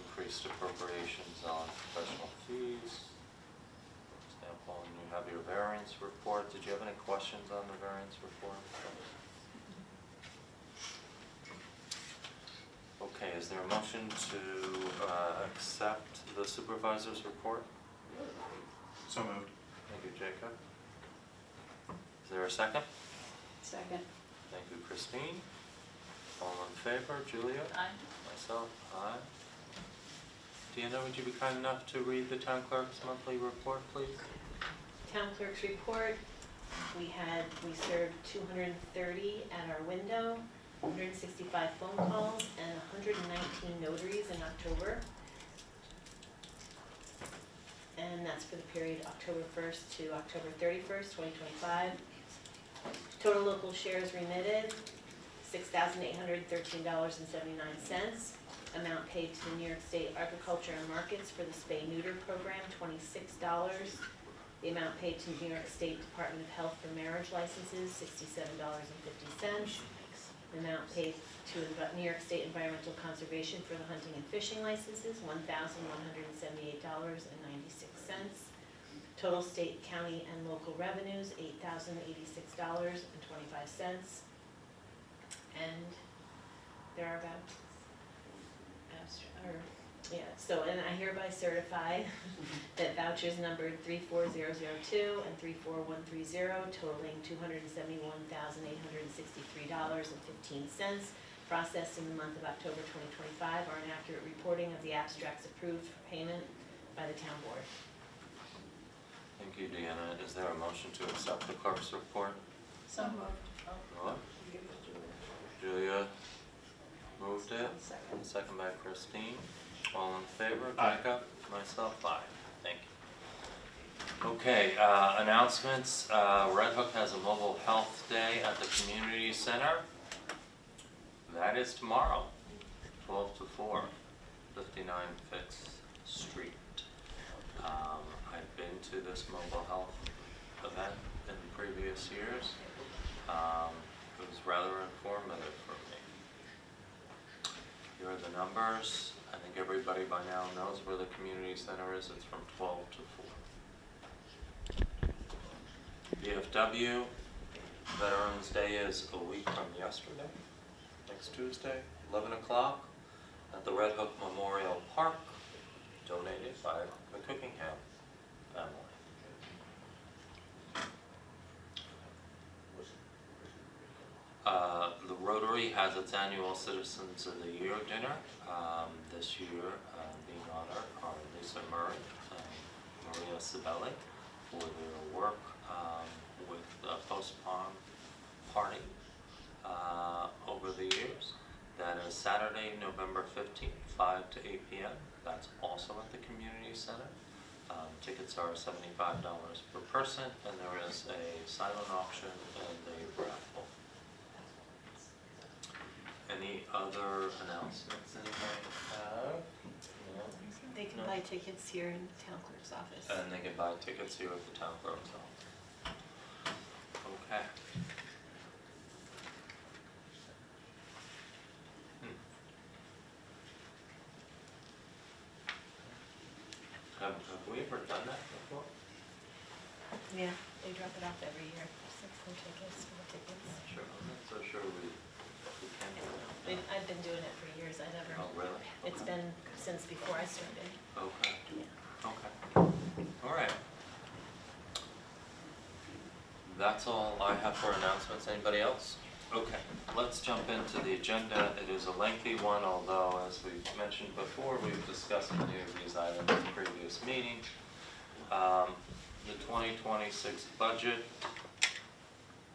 Speaker 1: Increased appropriations on professional fees, for example, and you have your variance report. Did you have any questions on the variance report? Okay, is there a motion to accept the supervisor's report?
Speaker 6: So moved.
Speaker 1: Thank you, Jacob. Is there a second?
Speaker 6: Second.
Speaker 1: Thank you, Christine. All in favor? Julia?
Speaker 2: Aye.
Speaker 1: Myself, aye. Deanna, would you be kind enough to read the town clerk's monthly report, please?
Speaker 2: Town clerk's report, we served 230 at our window, 165 phone calls, and 119 notaries in October. And that's for the period October 1st to October 31st, 2025. Total local shares remitted, $6,813.79. Amount paid to the New York State Agriculture and Markets for the spay-neuter program, $26. The amount paid to New York State Department of Health for marriage licenses, $67.50. The amount paid to New York State Environmental Conservation for the hunting and fishing licenses, $1,178.96. Total state, county, and local revenues, $8,086.25. And there are about, and I hereby certify that vouchers numbered 34002 and 34130 totaling $271,863.15 processed in the month of October 2025 are an accurate reporting of the abstracts approved for payment by the town board.
Speaker 1: Thank you, Deanna. Is there a motion to accept the clerk's report?
Speaker 6: So moved.
Speaker 1: What?
Speaker 6: Give it to
Speaker 1: Julia moved it.
Speaker 6: Second.
Speaker 1: Second by Christine. All in favor?
Speaker 6: Aye.
Speaker 1: Jacob? Myself, aye. Thank you. Okay, announcements. Red Hook has a mobile health day at the community center. That is tomorrow, 12 to 4, 59 Fix Street. I've been to this mobile health event in previous years. It was rather informative for me. Here are the numbers. I think everybody by now knows where the community center is. It's from 12 to 4. VFW, Veterans Day is a week from yesterday, next Tuesday, 11 o'clock at the Red Hook Memorial Park, donated by the Cookingham family. The Rotary has its annual Citizens of the Year dinner. This year, being honored are Lisa Murray and Maria Sibeli for their work with the post-prom party over the years. That is Saturday, November 15th, 5 to 8 p.m. That's also at the community center. Tickets are $75 per person, and there is a silent auction and a raffle. Any other announcements anybody have? No?
Speaker 2: They can buy tickets here in the town clerk's office.
Speaker 1: And they can buy tickets here at the town clerk's office. Okay. Have we ever done that before?
Speaker 2: Yeah, they drop it off every year, 6 tickets, 4 tickets.
Speaker 1: Sure, I'm not so sure we can do that.
Speaker 2: I've been doing it for years, I never,
Speaker 1: Oh, really?
Speaker 2: it's
Speaker 1: Okay.
Speaker 2: been since before I started.
Speaker 1: Okay,
Speaker 2: Yeah.
Speaker 1: okay. All right. That's all I have for announcements. Anybody else? Okay, let's jump into the agenda. It is a lengthy one, although as we've mentioned before, we've discussed many of these items in previous meetings. The 2026 budget,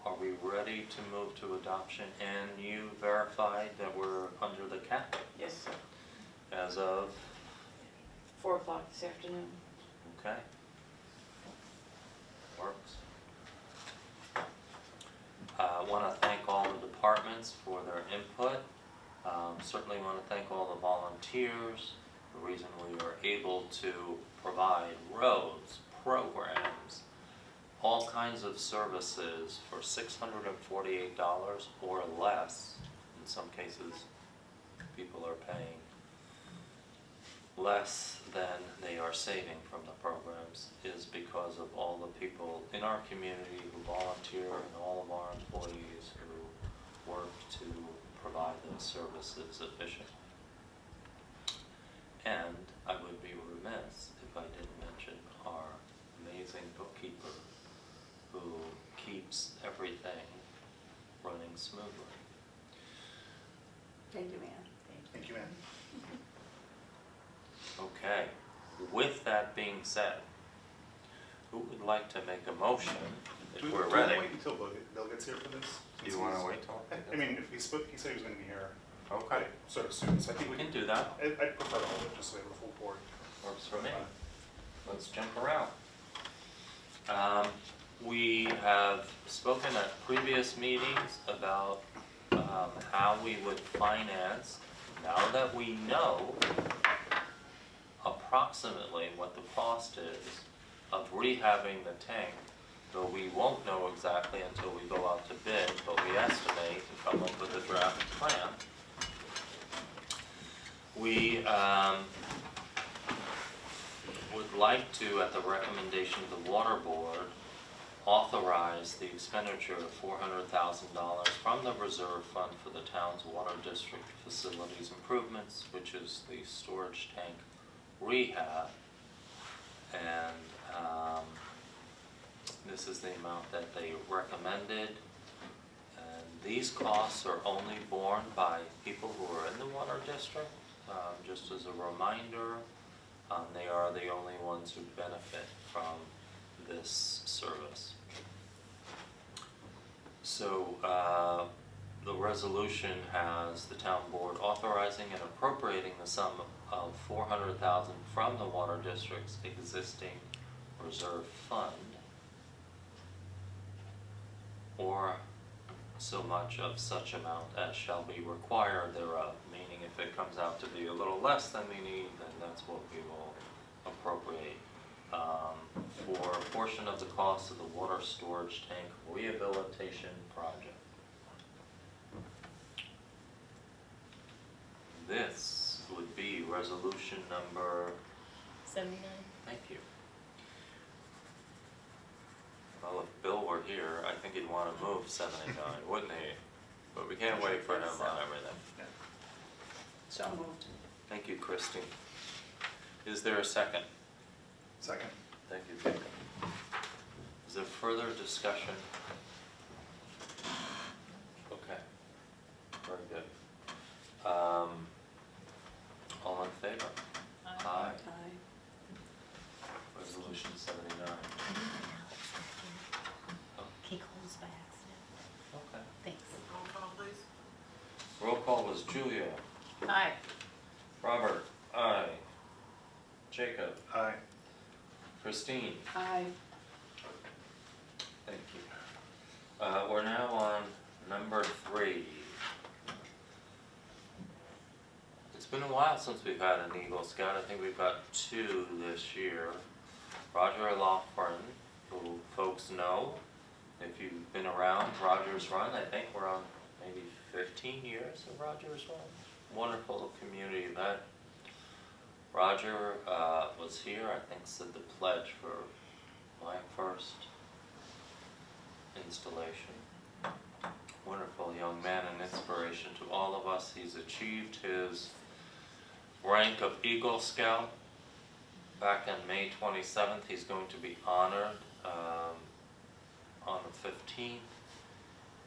Speaker 1: are we ready to move to adoption? And you verified that we're under the cap
Speaker 6: Yes, sir.
Speaker 1: as of,
Speaker 6: 4 o'clock this afternoon.
Speaker 1: okay? Works. I want to thank all the departments for their input. Certainly want to thank all the volunteers. The reason we were able to provide roads, programs, all kinds of services for $648 or less. In some cases, people are paying less than they are saving from the programs is because of all the people in our community who volunteer and all of our employees who work to provide those services efficiently. And I would be remiss if I didn't mention our amazing bookkeeper who keeps everything running smoothly.
Speaker 6: Thank you, ma'am.
Speaker 7: Thank you, ma'am.
Speaker 1: Okay, with that being said, who would like to make a motion if we're
Speaker 7: Do we
Speaker 1: ready?
Speaker 7: wait until Bill gets here for this?
Speaker 1: Do you want to wait till?
Speaker 7: I mean, if he said he was going to be here
Speaker 1: Okay,
Speaker 7: sort of soon, so I think
Speaker 1: we
Speaker 7: we
Speaker 1: can do that.
Speaker 7: I'd prefer all of it, just so we have a full board.
Speaker 1: Works for me. Let's jump around. We have spoken at previous meetings about how we would finance, now that we know approximately what the cost is of rehabbing the tank, though we won't know exactly until we go out to bid, but we estimate to come up with a draft plan. We would like to, at the recommendation of the Water Board, authorize the expenditure of $400,000 from the reserve fund for the town's water district facilities improvements, which is the storage tank rehab. And this is the amount that they recommended. And these costs are only borne by people who are in the water district. Just as a reminder, they are the only ones who benefit from this service. So the resolution has the town board authorizing and appropriating the sum of $400,000 from the water district's existing reserve fund, or so much of such amount as shall be required thereof, meaning if it comes out to be a little less than we need, then that's what we will appropriate for a portion of the cost of the water storage tank rehabilitation project. This would be resolution number,
Speaker 2: 79.
Speaker 1: thank you. Well, if Bill were here, I think he'd want to move 79, wouldn't he? But we can't wait for him on everything.
Speaker 6: So moved.
Speaker 1: Thank you, Christine. Is there a second?
Speaker 7: Second.
Speaker 1: Thank you, Jacob. Is there further discussion? Okay, very good. All in favor? Aye. Resolution 79.
Speaker 2: He closed by accident.
Speaker 1: Okay.
Speaker 2: Thanks.
Speaker 1: Roll call was Julia.
Speaker 6: Aye.
Speaker 1: Robert? Aye. Jacob?
Speaker 7: Aye.
Speaker 1: Christine?
Speaker 6: Aye.
Speaker 1: Thank you. We're now on number 3. It's been a while since we've had an Eagle Scout. I think we've got 2 this year. Roger Loughran, who folks know. If you've been around Rogers Run, I think we're on maybe 15 years of Rogers Run. Wonderful community event. Roger was here, I think said the pledge for my first installation. Wonderful young man and inspiration to all of us. He's achieved his rank of Eagle Scout. Back on May 27th, he's going to be honored on the 15th.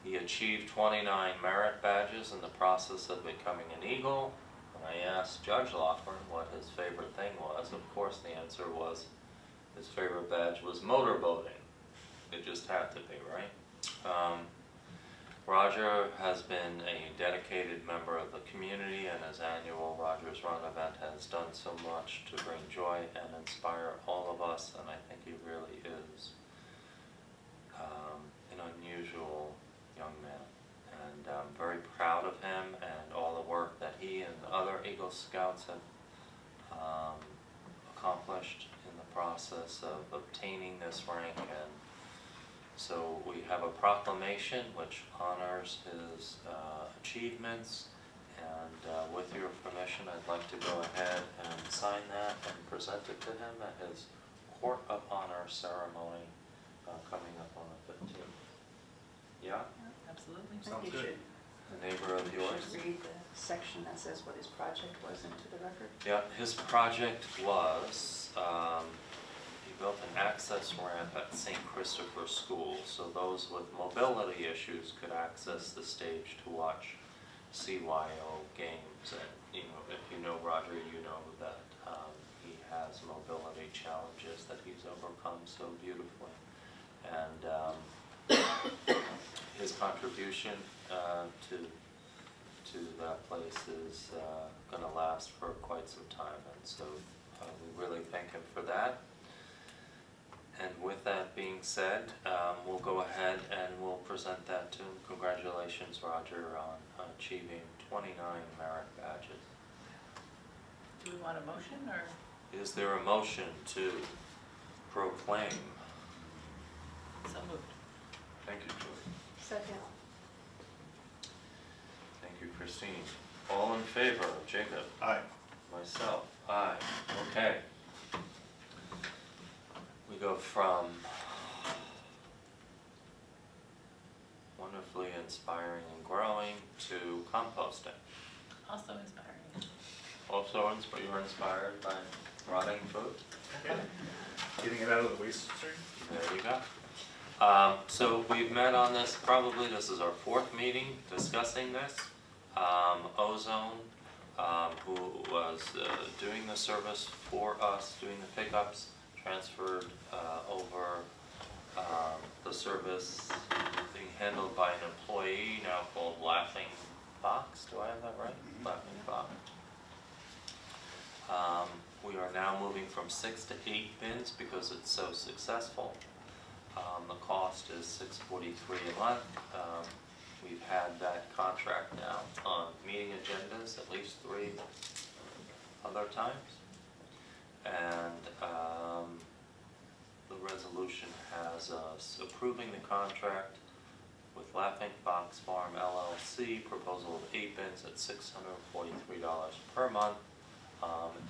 Speaker 1: He achieved 29 merit badges in the process of becoming an Eagle. When I asked Judge Loughran what his favorite thing was, of course the answer was his favorite badge was motorboating. It just had to be, right? Roger has been a dedicated member of the community, and his annual Rogers Run event has done so much to bring joy and inspire all of us, and I think he really is an unusual young man. And I'm very proud of him and all the work that he and other Eagle Scouts have accomplished in the process of obtaining this rank. And so we have a proclamation which honors his achievements, and with your permission, I'd like to go ahead and sign that and present it to him at his Court of Honor ceremony coming up on the 15th. Yeah?
Speaker 6: Absolutely.
Speaker 7: Sounds
Speaker 6: You
Speaker 7: good.
Speaker 6: should-
Speaker 1: A neighbor of
Speaker 6: you
Speaker 1: yours?
Speaker 6: should read the section that says what his project was into the record.
Speaker 1: Yeah, his project was, he built an access ramp at St. Christopher School, so those with mobility issues could access the stage to watch CYO games. And, you know, if you know Roger, you know that he has mobility challenges that he's overcome so beautifully. And his contribution to that place is going to last for quite some time, and so we really thank him for that. And with that being said, we'll go ahead and we'll present that to him. Congratulations, Roger, on achieving 29 merit badges.
Speaker 6: Do we want a motion or?
Speaker 1: Is there a motion to proclaim?
Speaker 6: So moved.
Speaker 1: Thank you, Julie.
Speaker 6: Second.
Speaker 1: Thank you, Christine. All in favor? Jacob?
Speaker 7: Aye.
Speaker 1: Myself, aye. Okay. We go from wonderfully inspiring and growing to composting.
Speaker 6: Also inspiring.
Speaker 1: Also, you're inspired by rotting food?
Speaker 7: Okay. Getting it out of the waste stream?
Speaker 1: There you go. So we've met on this, probably this is our 4th meeting discussing this. Ozone, who was doing the service for us, doing the pickups, transferred over the service being handled by an employee now called Laughing Fox. Do I have that right? Laughing Fox. We are now moving from 6 to 8 bins because it's so successful. The cost is $6.43 a month. We've had that contract now on meeting agendas at least 3 other times. And the resolution has us approving the contract with Laughing Fox Farm LLC, proposal of 8 bins at $643 per month.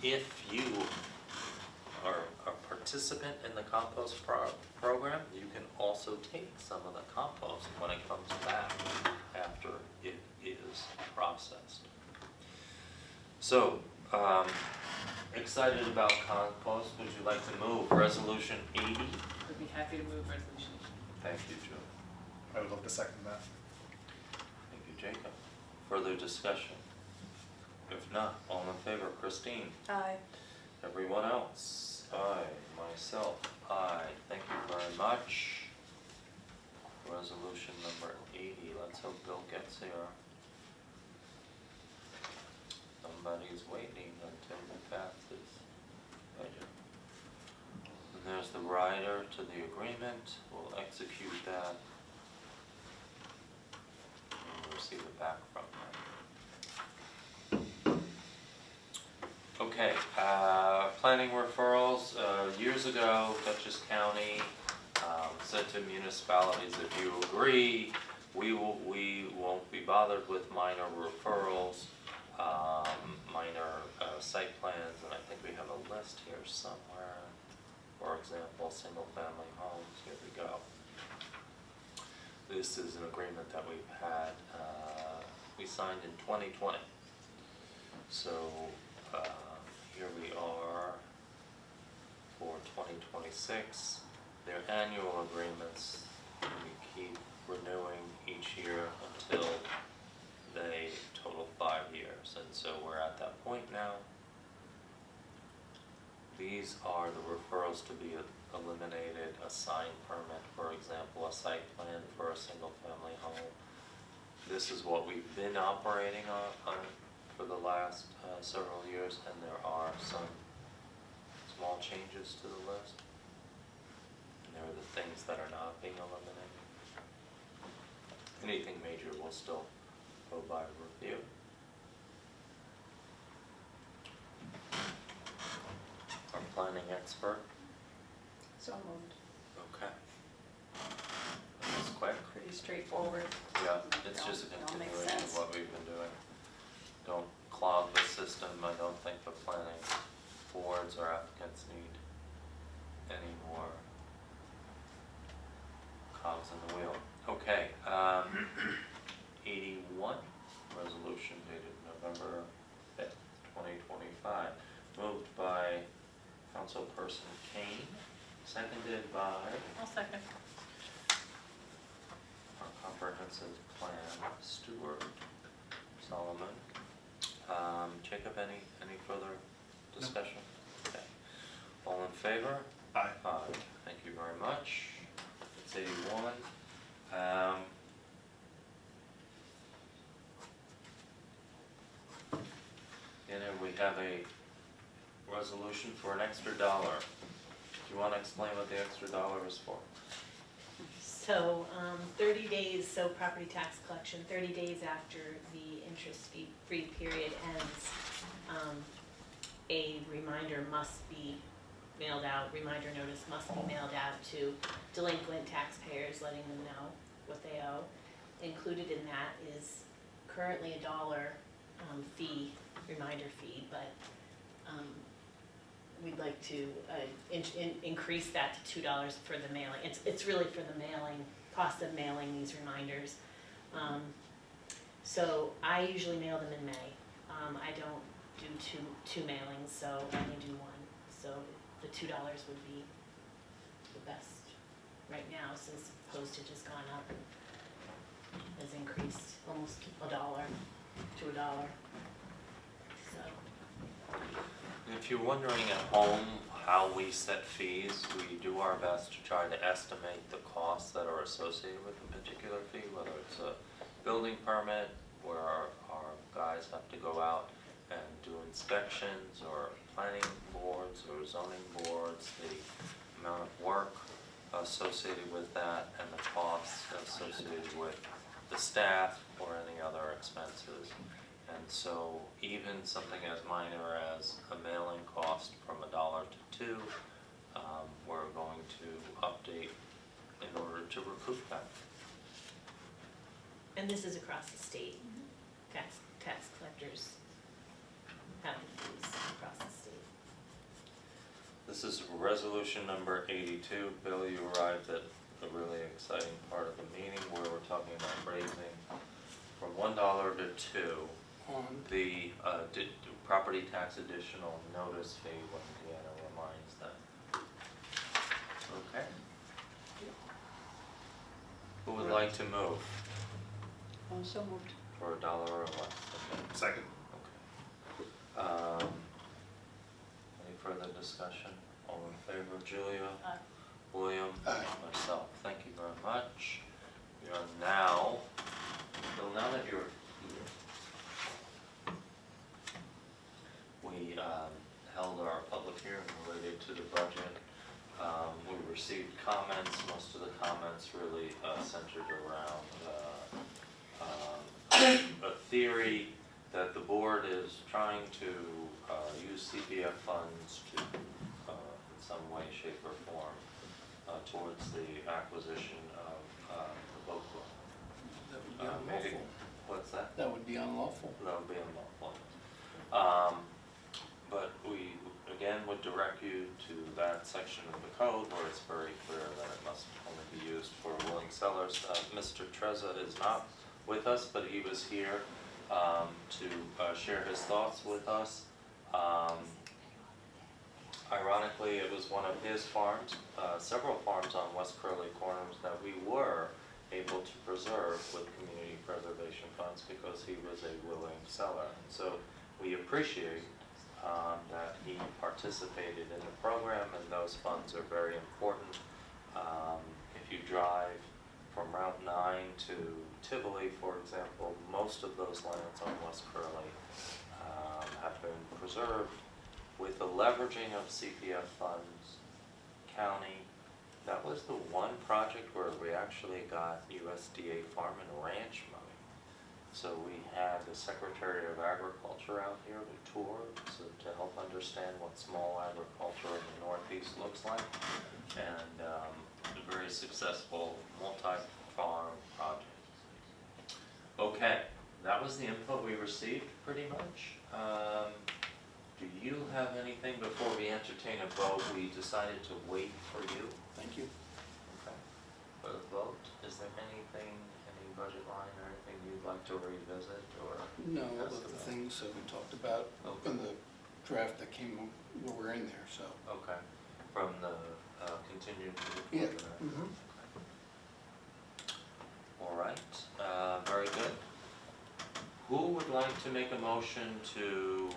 Speaker 1: If you are a participant in the compost program, you can also take some of the compost when it comes back after it is processed. So, excited about compost. Would you like to move resolution 80?
Speaker 6: Would be happy to move resolution.
Speaker 1: Thank you, Joe.
Speaker 7: I would love to second that.
Speaker 1: Thank you, Jacob. Further discussion? If not, all in favor, Christine?
Speaker 6: Aye.
Speaker 1: Everyone else? Aye. Myself? Aye. Thank you very much. Resolution number 80. Let's hope Bill gets here. Somebody's waiting until we pass this budget. And there's the rider to the agreement. We'll execute that. And we'll receive it back from them. Okay, planning referrals. Years ago, Dutchess County said to municipalities, if you agree, we won't be bothered with minor referrals, minor site plans, and I think we have a list here somewhere. For example, single-family homes. Here we go. This is an agreement that we've had. We signed in 2020. So here we are for 2026. They're annual agreements. We keep renewing each year until they total 5 years. And so we're at that point now. These are the referrals to be eliminated: a sign permit, for example, a site plan for a single-family home. This is what we've been operating on for the last several years, and there are some small changes to the list. And there are the things that are not being eliminated. Anything major will still go by review. Our planning expert.
Speaker 6: So moved.
Speaker 1: Okay. That was quick.
Speaker 6: Pretty straightforward.
Speaker 1: Yeah, it's just a
Speaker 6: It all makes
Speaker 1: continuation of
Speaker 6: sense.
Speaker 1: what we've been doing. Don't clog the system. I don't think the planning boards or applicants need any more cogs in the wheel. Okay, 81, resolution dated November 5th, 2025. Moved by Councilperson Kane, seconded by
Speaker 6: I'll second.
Speaker 1: our comprehensive plan steward, Solomon. Jacob, any further discussion? Okay. All in favor?
Speaker 7: Aye.
Speaker 1: Aye. Thank you very much. It's 81. And then we have a resolution for an extra $1. Do you want to explain what the extra $1 is for?
Speaker 2: So, 30 days, so property tax collection, 30 days after the interest-free period ends, a reminder must be mailed out, reminder notice must be mailed out to delinquent taxpayers, letting them know what they owe. Included in that is currently a $1 fee, reminder fee, but we'd like to increase that to $2 for the mailing. It's really for the mailing, cost of mailing these reminders. So I usually mail them in May. I don't do two mailings, so I only do one. So the $2 would be the best right now, since postage has gone up, has increased almost $1 to $1. So.
Speaker 1: If you're wondering at home how we set fees, we do our best to try to estimate the costs that are associated with a particular fee, whether it's a building permit where our guys have to go out and do inspections, or planning boards or zoning boards, the amount of work associated with that and the costs associated with the staff or any other expenses. And so even something as minor as a mailing cost from $1 to to recoup that.
Speaker 2: And this is across the state. Tax collectors have the fees across the state.
Speaker 1: This is resolution number 82. Bill, you arrived at a really exciting part of the meeting where we're talking about raising from $1 to $2 the property tax additional notice fee when Deanna reminds them. Okay. Who would like to move
Speaker 6: So moved.
Speaker 1: for $1 or less? Okay.
Speaker 7: Second.
Speaker 1: Okay. Any further discussion? All in favor, Julia?
Speaker 6: Aye.
Speaker 1: William?
Speaker 7: Aye.
Speaker 1: Myself, thank you very much. We are now, Bill, now that you're here, we held our public hearing related to the budget. We received comments, most of the comments really centered around a theory that the board is trying to use CPF funds to, in some way, shape, or form, towards the acquisition of the boat club.
Speaker 8: That would be
Speaker 1: Maybe-
Speaker 8: unlawful.
Speaker 1: What's that?
Speaker 8: That would be unlawful.
Speaker 1: That would be unlawful. But we, again, would direct you to that section of the code where it's very clear that it must only be used for willing sellers. Mr. Trezza is not with us, but he was here to share his thoughts with us. Ironically, it was one of his farms, several farms on West Curly Corners that we were able to preserve with community preservation funds because he was a willing seller. And so we appreciate that he participated in the program, and those funds are very important. If you drive from Route 9 to Tivoli, for example, most of those lands on West Curly have been preserved with the leveraging of CPF funds. County, that was the one project where we actually got USDA Farm and Ranch money. So we had the Secretary of Agriculture out here to tour to help understand what small agriculture in the Northeast looks like, and a very successful multi-farm project. Okay, that was the info we received pretty much. Do you have anything before we entertain a vote? We decided to wait for you.
Speaker 8: Thank you.
Speaker 1: Okay. For the vote, is there anything, any budget line or anything you'd like to revisit or?
Speaker 8: No,
Speaker 1: discuss
Speaker 8: of the
Speaker 1: about?
Speaker 8: things that we talked about
Speaker 1: Okay.
Speaker 8: in the draft that came, were in there, so.
Speaker 1: Okay, from the continued
Speaker 8: Yeah.
Speaker 1: report. All right, very good. Who would like to make a motion to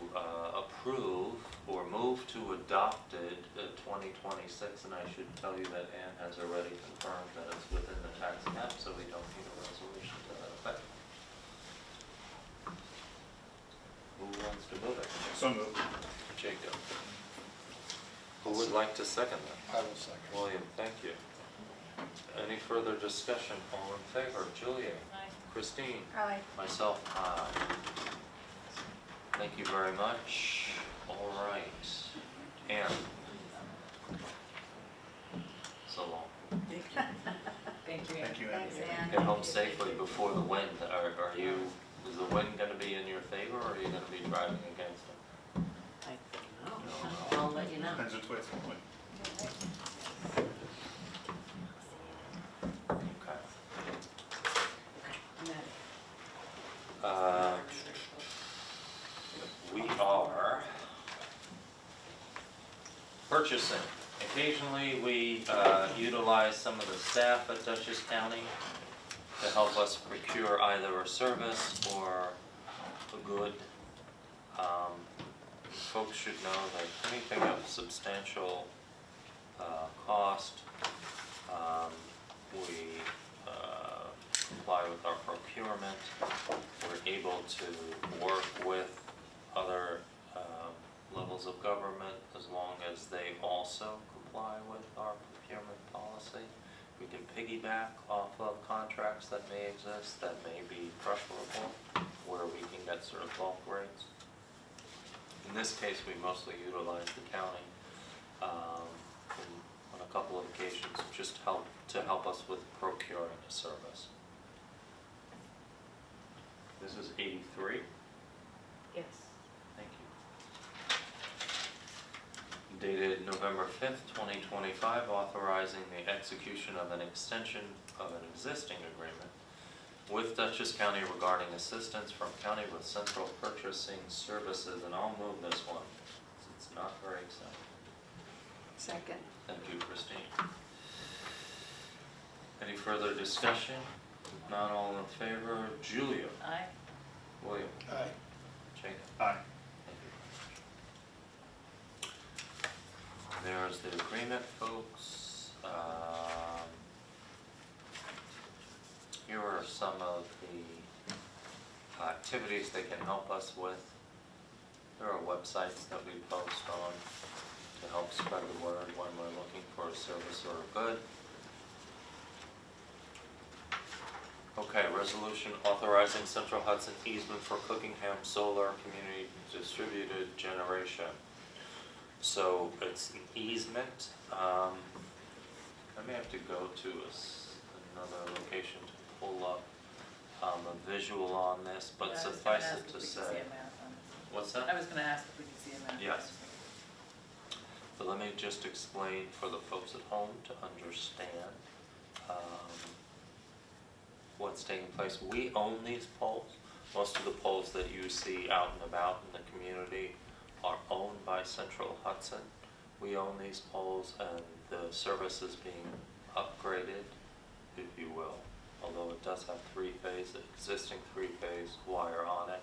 Speaker 1: approve or move to adopt it 2026? And I should tell you that Ann has already confirmed that it's within the tax cap, so we don't need a resolution to that effect. Who wants to move it?
Speaker 7: So moved.
Speaker 1: Jacob. Who would like to second that?
Speaker 8: I will second.
Speaker 1: William, thank you. Any further discussion? All in favor? Julia?
Speaker 2: Aye.
Speaker 1: Christine?
Speaker 6: Aye.
Speaker 1: Myself, aye. Thank you very much. All right. Ann? So long.
Speaker 6: Thank you.
Speaker 7: Thank you,
Speaker 6: Thanks,
Speaker 7: Andy.
Speaker 6: Ann.
Speaker 1: Get home safely before the wind. Are you, is the wind gonna be in your favor or are you gonna be driving against it?
Speaker 6: I don't know. I'll let you know.
Speaker 7: Depends which way it's going.
Speaker 1: Okay.
Speaker 6: I'm at it.
Speaker 1: We are purchasing. Occasionally, we utilize some of the staff at Dutchess County to help us procure either a service or a good. Folks should know that anything of substantial cost, we comply with our procurement. We're able to work with other levels of government as long as they also comply with our procurement policy. We can piggyback off of contracts that may exist that may be preferable, where we can get sort of bulk rates. In this case, we mostly utilize the county. And when a a couple of occasions, just to help us with procuring a service. This is 83.
Speaker 2: Yes.
Speaker 1: Thank you. Dated November 5th, 2025, authorizing the execution of an extension of an existing agreement with Dutchess County regarding assistance from county with central purchasing services, and I'll move this one, since it's not very exciting.
Speaker 6: Second.
Speaker 1: Thank you, Christine. Any further discussion? If not, all in favor, Julia,
Speaker 6: Aye.
Speaker 1: William,
Speaker 8: Aye.
Speaker 1: Jacob.
Speaker 7: Aye.
Speaker 1: There's the agreement, folks. Here are some of the activities they can help us with. There are websites that we post on to help spread the word when we're looking for a service or a good. Okay, resolution authorizing Central Hudson easement for Cookingham Solar Community Distributed Generation. So it's an easement. I may have to go to another location to pull up a visual on this, but suffice it to say. What's that?
Speaker 6: I was gonna ask if we could see a map.
Speaker 1: Yes. But let me just explain for the folks at home to understand what's taking place. We own these poles. Most of the poles that you see out and about in the community are owned by Central Hudson. We own these poles, and the service is being upgraded, if you will, although it does have existing three-phase wire on it.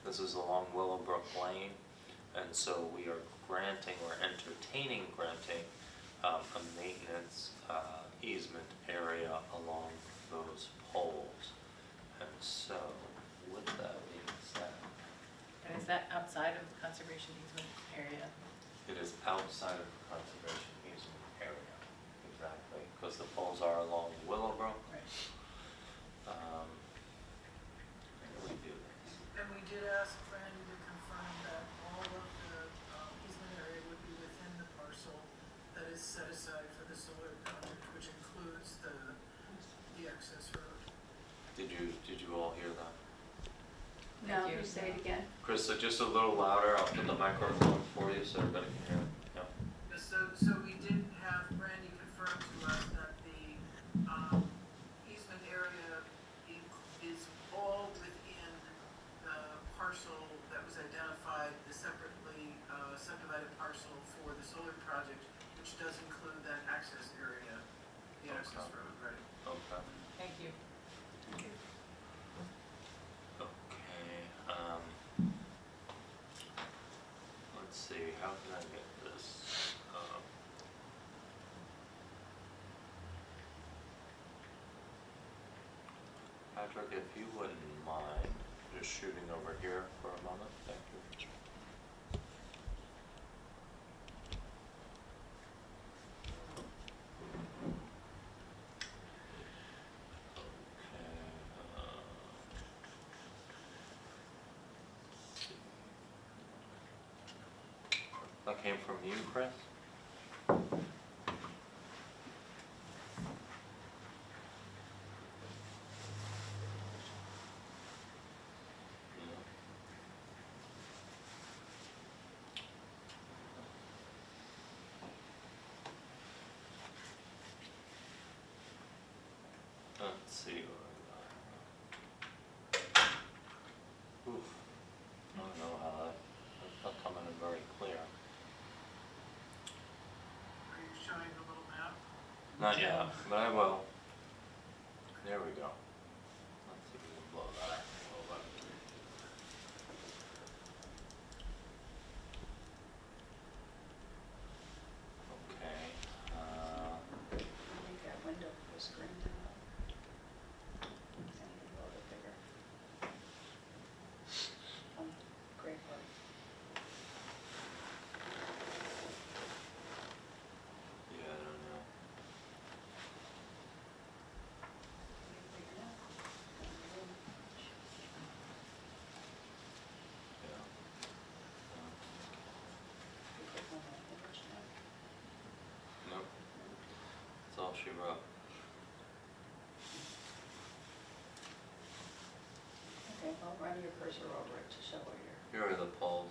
Speaker 1: This is along Willowbrook Lane, and so we are entertaining granting a maintenance easement area along those poles. And so, with that being said,
Speaker 6: And is that outside of the conservation easement area?
Speaker 1: it is outside of the conservation easement area, exactly, because the poles are along Willowbrook.
Speaker 6: Right.
Speaker 1: How do we do this?
Speaker 9: And we did ask Brandy to confirm that all of the easement area would be within the parcel that is set aside for the solar project, which includes the access road.
Speaker 1: Did you all hear that?
Speaker 6: No,
Speaker 3: Thank you.
Speaker 6: you say it again.
Speaker 1: Chris, just a little louder, I'll put the microphone for you so everybody can hear. Yeah.
Speaker 9: So we did have Brandy confirm to us that the easement area is all within the parcel that was identified, the separately subdivided parcel for the solar project, which does include that access area, the access
Speaker 1: Okay.
Speaker 9: road, right?
Speaker 1: Okay.
Speaker 6: Thank you.
Speaker 1: Okay, let's see, how can I get this? Patrick, if you wouldn't mind just shooting over here for a moment, thank you. That came from you, Chris? Let's see. Oof. I don't know how that's not coming in very clear.
Speaker 9: Are you showing the little map?
Speaker 1: Not yet, but I will. There we go. Let's see if we can blow that up a little bit. Okay.
Speaker 6: Make that window for the screen now. And a little bit bigger. Great work.
Speaker 1: Yeah, I don't know.
Speaker 6: Bigger
Speaker 1: all she wrote.
Speaker 6: Okay, well, run your cursor over it to show where you're,
Speaker 1: Here are the poles.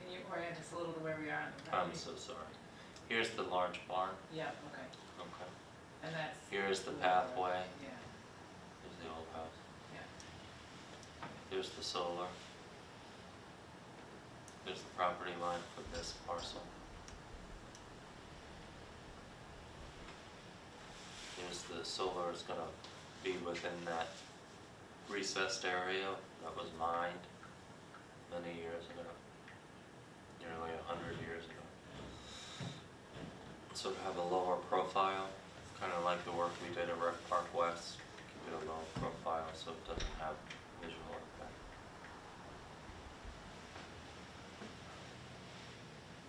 Speaker 6: can you orient us a little to where we are on the
Speaker 1: I'm
Speaker 6: property?
Speaker 1: so sorry. Here's the large barn.
Speaker 6: Yeah, okay,
Speaker 1: Okay.
Speaker 6: and that's.
Speaker 1: Here's the pathway.
Speaker 6: Yeah,
Speaker 1: Here's the old house.
Speaker 6: yeah.
Speaker 1: Here's the solar. There's the property line for this parcel. Here's the solar is gonna be within that recessed area that was mined many years ago, nearly 100 years ago. So to have a lower profile, kind of like the work we did at Rec Park West, keep it a low profile so it doesn't have visual impact.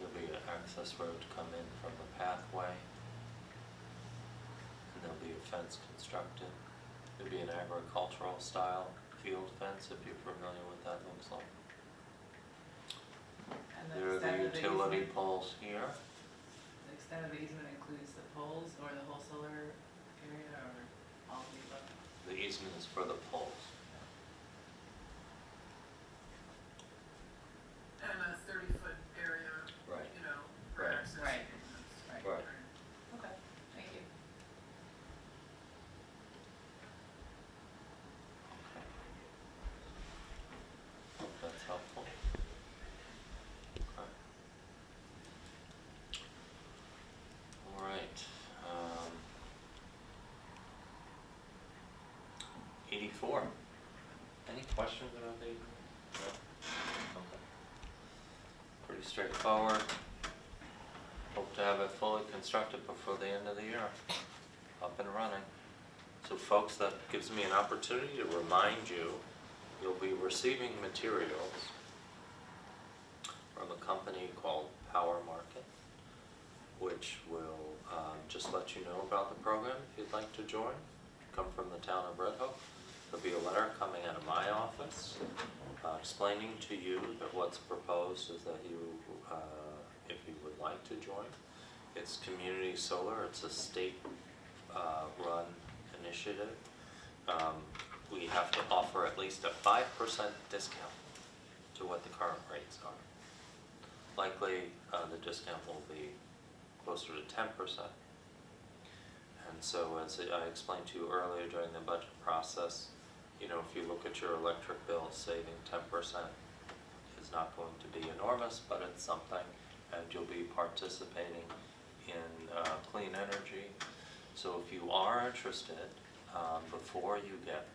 Speaker 1: There'll be an access road to come in from the pathway. And there'll be a fence constructed. There'll be an agricultural style field fence, if you're familiar with what that looks like.
Speaker 6: And
Speaker 1: There are
Speaker 6: extent
Speaker 1: the
Speaker 6: of
Speaker 1: utility
Speaker 6: easement-
Speaker 1: poles here.
Speaker 6: The extent of the easement includes the poles or the whole solar area or all of the above?
Speaker 1: The easement is for the poles.
Speaker 9: And a 30-foot area,
Speaker 1: Right.
Speaker 9: you know, for
Speaker 1: Right.
Speaker 9: access.
Speaker 6: Right.
Speaker 9: improvements.
Speaker 1: Right.
Speaker 6: Okay, thank you.
Speaker 1: Okay. Hope that's helpful. Okay. All right. 84. Any questions about 84? No? Okay. Pretty straightforward. Hope to have it fully constructed before the end of the year. Up and running. So folks, that gives me an opportunity to remind you, you'll be receiving materials from a company called Power Market, which will just let you know about the program if you'd like to join. Come from the town of Red Hook. There'll be a letter coming out of my office explaining to you that what's proposed is that you, if you would like to join, it's community solar. It's a state run initiative. We have to offer at least a 5% discount to what the current rates are. Likely, the discount will be closer to 10%. And so, as I explained to you earlier during the budget process, you know, if you look at your electric bill, saving 10% is not going to be enormous, but it's something, and you'll be participating in clean energy. So if you are interested, before you get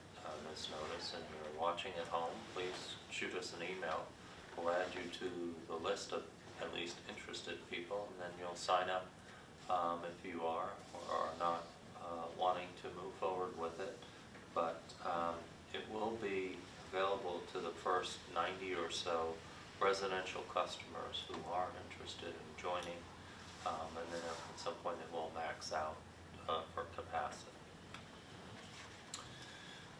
Speaker 1: this notice and you're watching at home, please shoot us an email. We'll add you to the list of at least interested people, and then you'll sign up if you are or are not wanting to move forward with it. But it will be available to the first 90 or so residential customers who are interested in joining, and then at some point it will max out for capacity.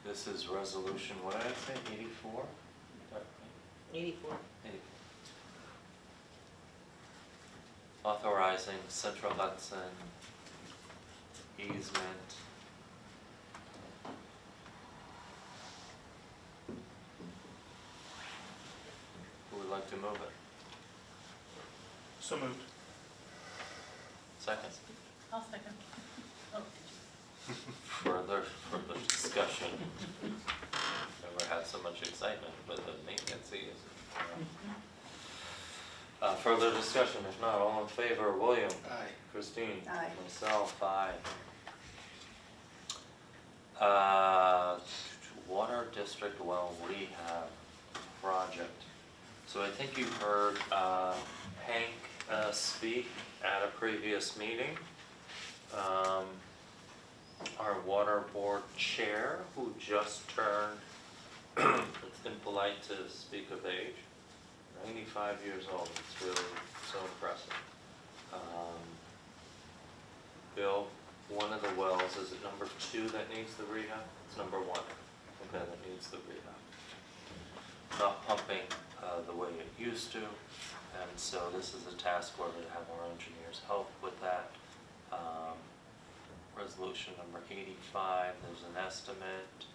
Speaker 1: This is resolution, what did I say, 84?
Speaker 2: 84.
Speaker 1: 84. Authorizing Central Hudson easement. Who would like to move it?
Speaker 7: So moved.
Speaker 1: Second?
Speaker 6: I'll second. Oh,
Speaker 1: Further discussion. Never had so much excitement with the maintenance easement. Further discussion, if not, all in favor, William?
Speaker 8: Aye.
Speaker 1: Christine?
Speaker 5: Aye.
Speaker 1: Myself, aye. Water District Well Rehab Project. So I think you heard Hank speak at a previous meeting. Our water board chair, who just turned, it's impolite to speak of age, 95 years old. It's really so impressive. Bill, one of the wells, is it number 2 that needs the rehab? It's number 1, okay, that needs the rehab. Not pumping the way it used to, and so this is a task order to have our engineers help with that. resolution number 85, there's an estimate.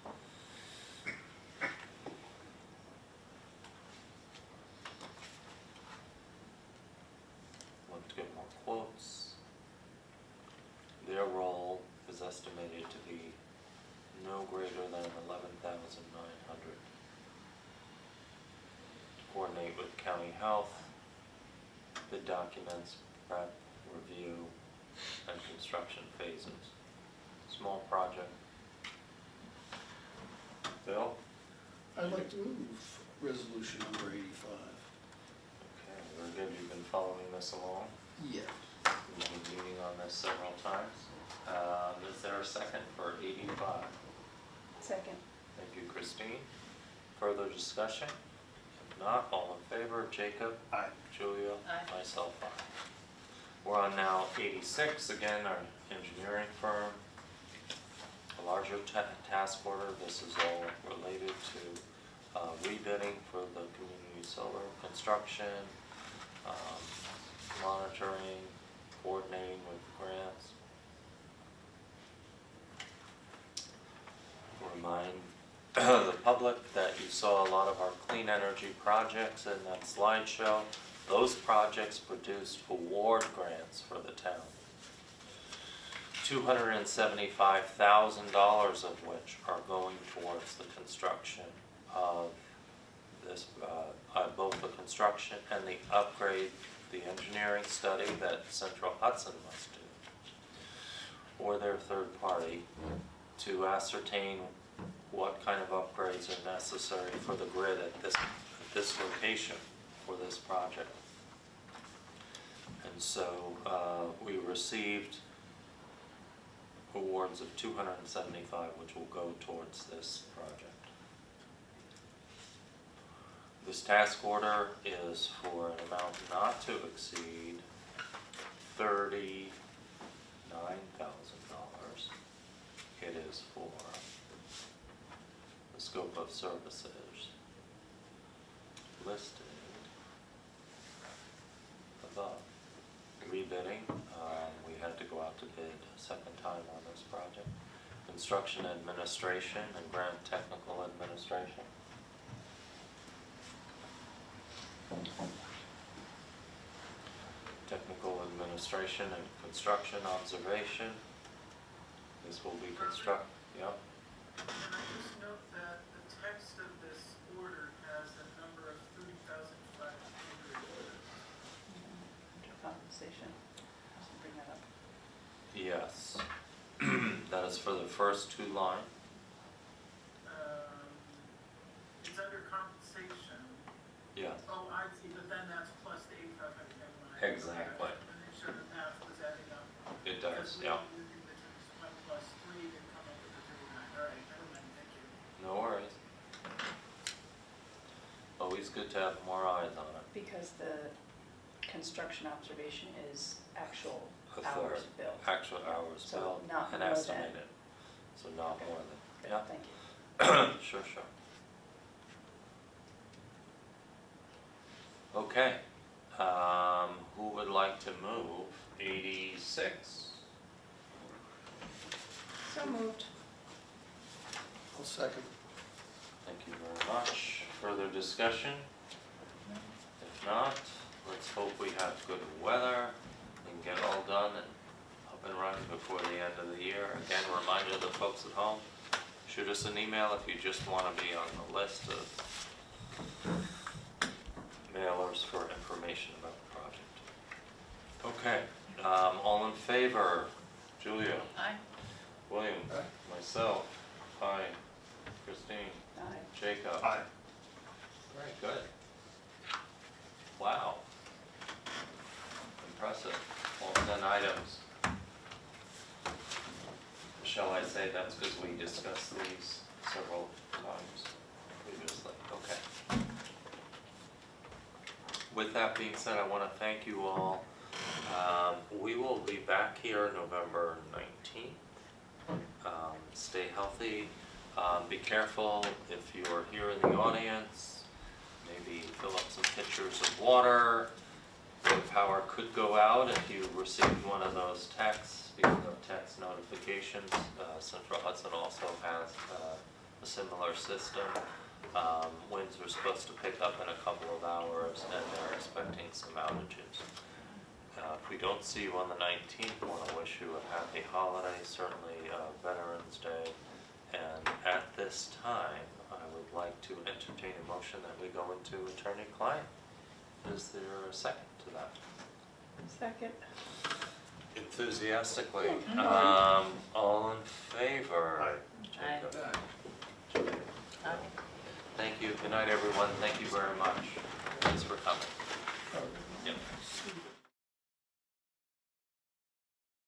Speaker 1: Look to get more quotes. Their role is estimated to be no greater than 11,900. Coordinate with county health, bid documents, prep, review, and construction phases. Small project. Bill?
Speaker 8: I'd like to move resolution number 85.
Speaker 1: Okay, very good. You've been following this along.
Speaker 8: Yeah.
Speaker 1: We've been meeting on this several times. Is there a second for 85?
Speaker 5: Second.
Speaker 1: Thank you, Christine. Further discussion? If not, all in favor, Jacob?
Speaker 7: Aye.
Speaker 1: Julia?
Speaker 6: Aye.
Speaker 1: Myself, aye. We're on now 86, again, our engineering firm. A larger task order, this is all related to rebidding for the community solar construction, monitoring, coordinating with grants. Remind the public that you saw a lot of our clean energy projects in that slideshow. Those projects produced award grants for the town. $275,000 of which are going towards the construction of this, both the construction and the upgrade, the engineering study that Central Hudson must do, or their third party, to ascertain what kind of upgrades are necessary for the grid at this location for this project. And so we received awards of 275, which will go towards this project. This task order is for an amount not to exceed $39,000. It is for the scope of services listed above. Rebidding, we had to go out to bid a second time on this project. Construction administration and grant technical administration. Technical administration and construction observation. This will be yeah.
Speaker 9: Can I just note that the text of this order has a number of 30,500.
Speaker 5: Compensation. Has to bring that up.
Speaker 1: Yes. That is for the first two lines.
Speaker 9: It's under compensation.
Speaker 1: Yes.
Speaker 9: Oh, I see, but then that's plus the 8,500, never mind.
Speaker 1: Exactly.
Speaker 9: To make sure the math was adding up.
Speaker 1: It does,
Speaker 9: Because
Speaker 1: yeah.
Speaker 9: we do the 1 plus 3 to come up with the 39. All right, never mind, thank you.
Speaker 1: No worries. Always good to have more eyes on it.
Speaker 5: Because the construction observation is actual
Speaker 1: A
Speaker 5: hours
Speaker 1: third.
Speaker 5: billed.
Speaker 1: Actual hours
Speaker 5: So
Speaker 1: billed
Speaker 5: not
Speaker 1: and
Speaker 5: more than-
Speaker 1: estimated. So not more than,
Speaker 5: Good,
Speaker 1: yeah.
Speaker 5: thank you.
Speaker 1: Sure. Okay, who would like to move 86?
Speaker 5: So moved.
Speaker 8: I'll second.
Speaker 1: Thank you very much. Further discussion? If not, let's hope we have good weather and get all done and up and running before the end of the year. Again, reminder to the folks at home, shoot us an email if you just want to be on the list of mailers for information about the project. Okay, all in favor? Julia?
Speaker 6: Aye.
Speaker 1: William?
Speaker 8: Aye.
Speaker 1: Myself? Aye. Christine?
Speaker 5: Aye.
Speaker 1: Jacob?
Speaker 7: Aye.
Speaker 1: Very good. Wow. Impressive. All 10 items. Shall I say that's because we discussed these several times previously? Okay. With that being said, I want to thank you all. We will be back here November 19th. Stay healthy. Be careful if you're here in the audience. Maybe fill up some pitchers of water. The power could go out if you received one of those texts, even though text notifications. Central Hudson also has a similar system. Winds are supposed to pick up in a couple of hours, and they're expecting some outages. If we don't see you on the 19th, I want to wish you a happy holiday, certainly Veterans Day. And at this time, I would like to entertain a motion that we go into attorney-client. Is there a second to that?
Speaker 5: Second.
Speaker 1: Enthusiastically. All in favor?
Speaker 6: Aye.
Speaker 1: Jacob? Thank you. Good night, everyone. Thank you very much. Thanks for coming. Yep.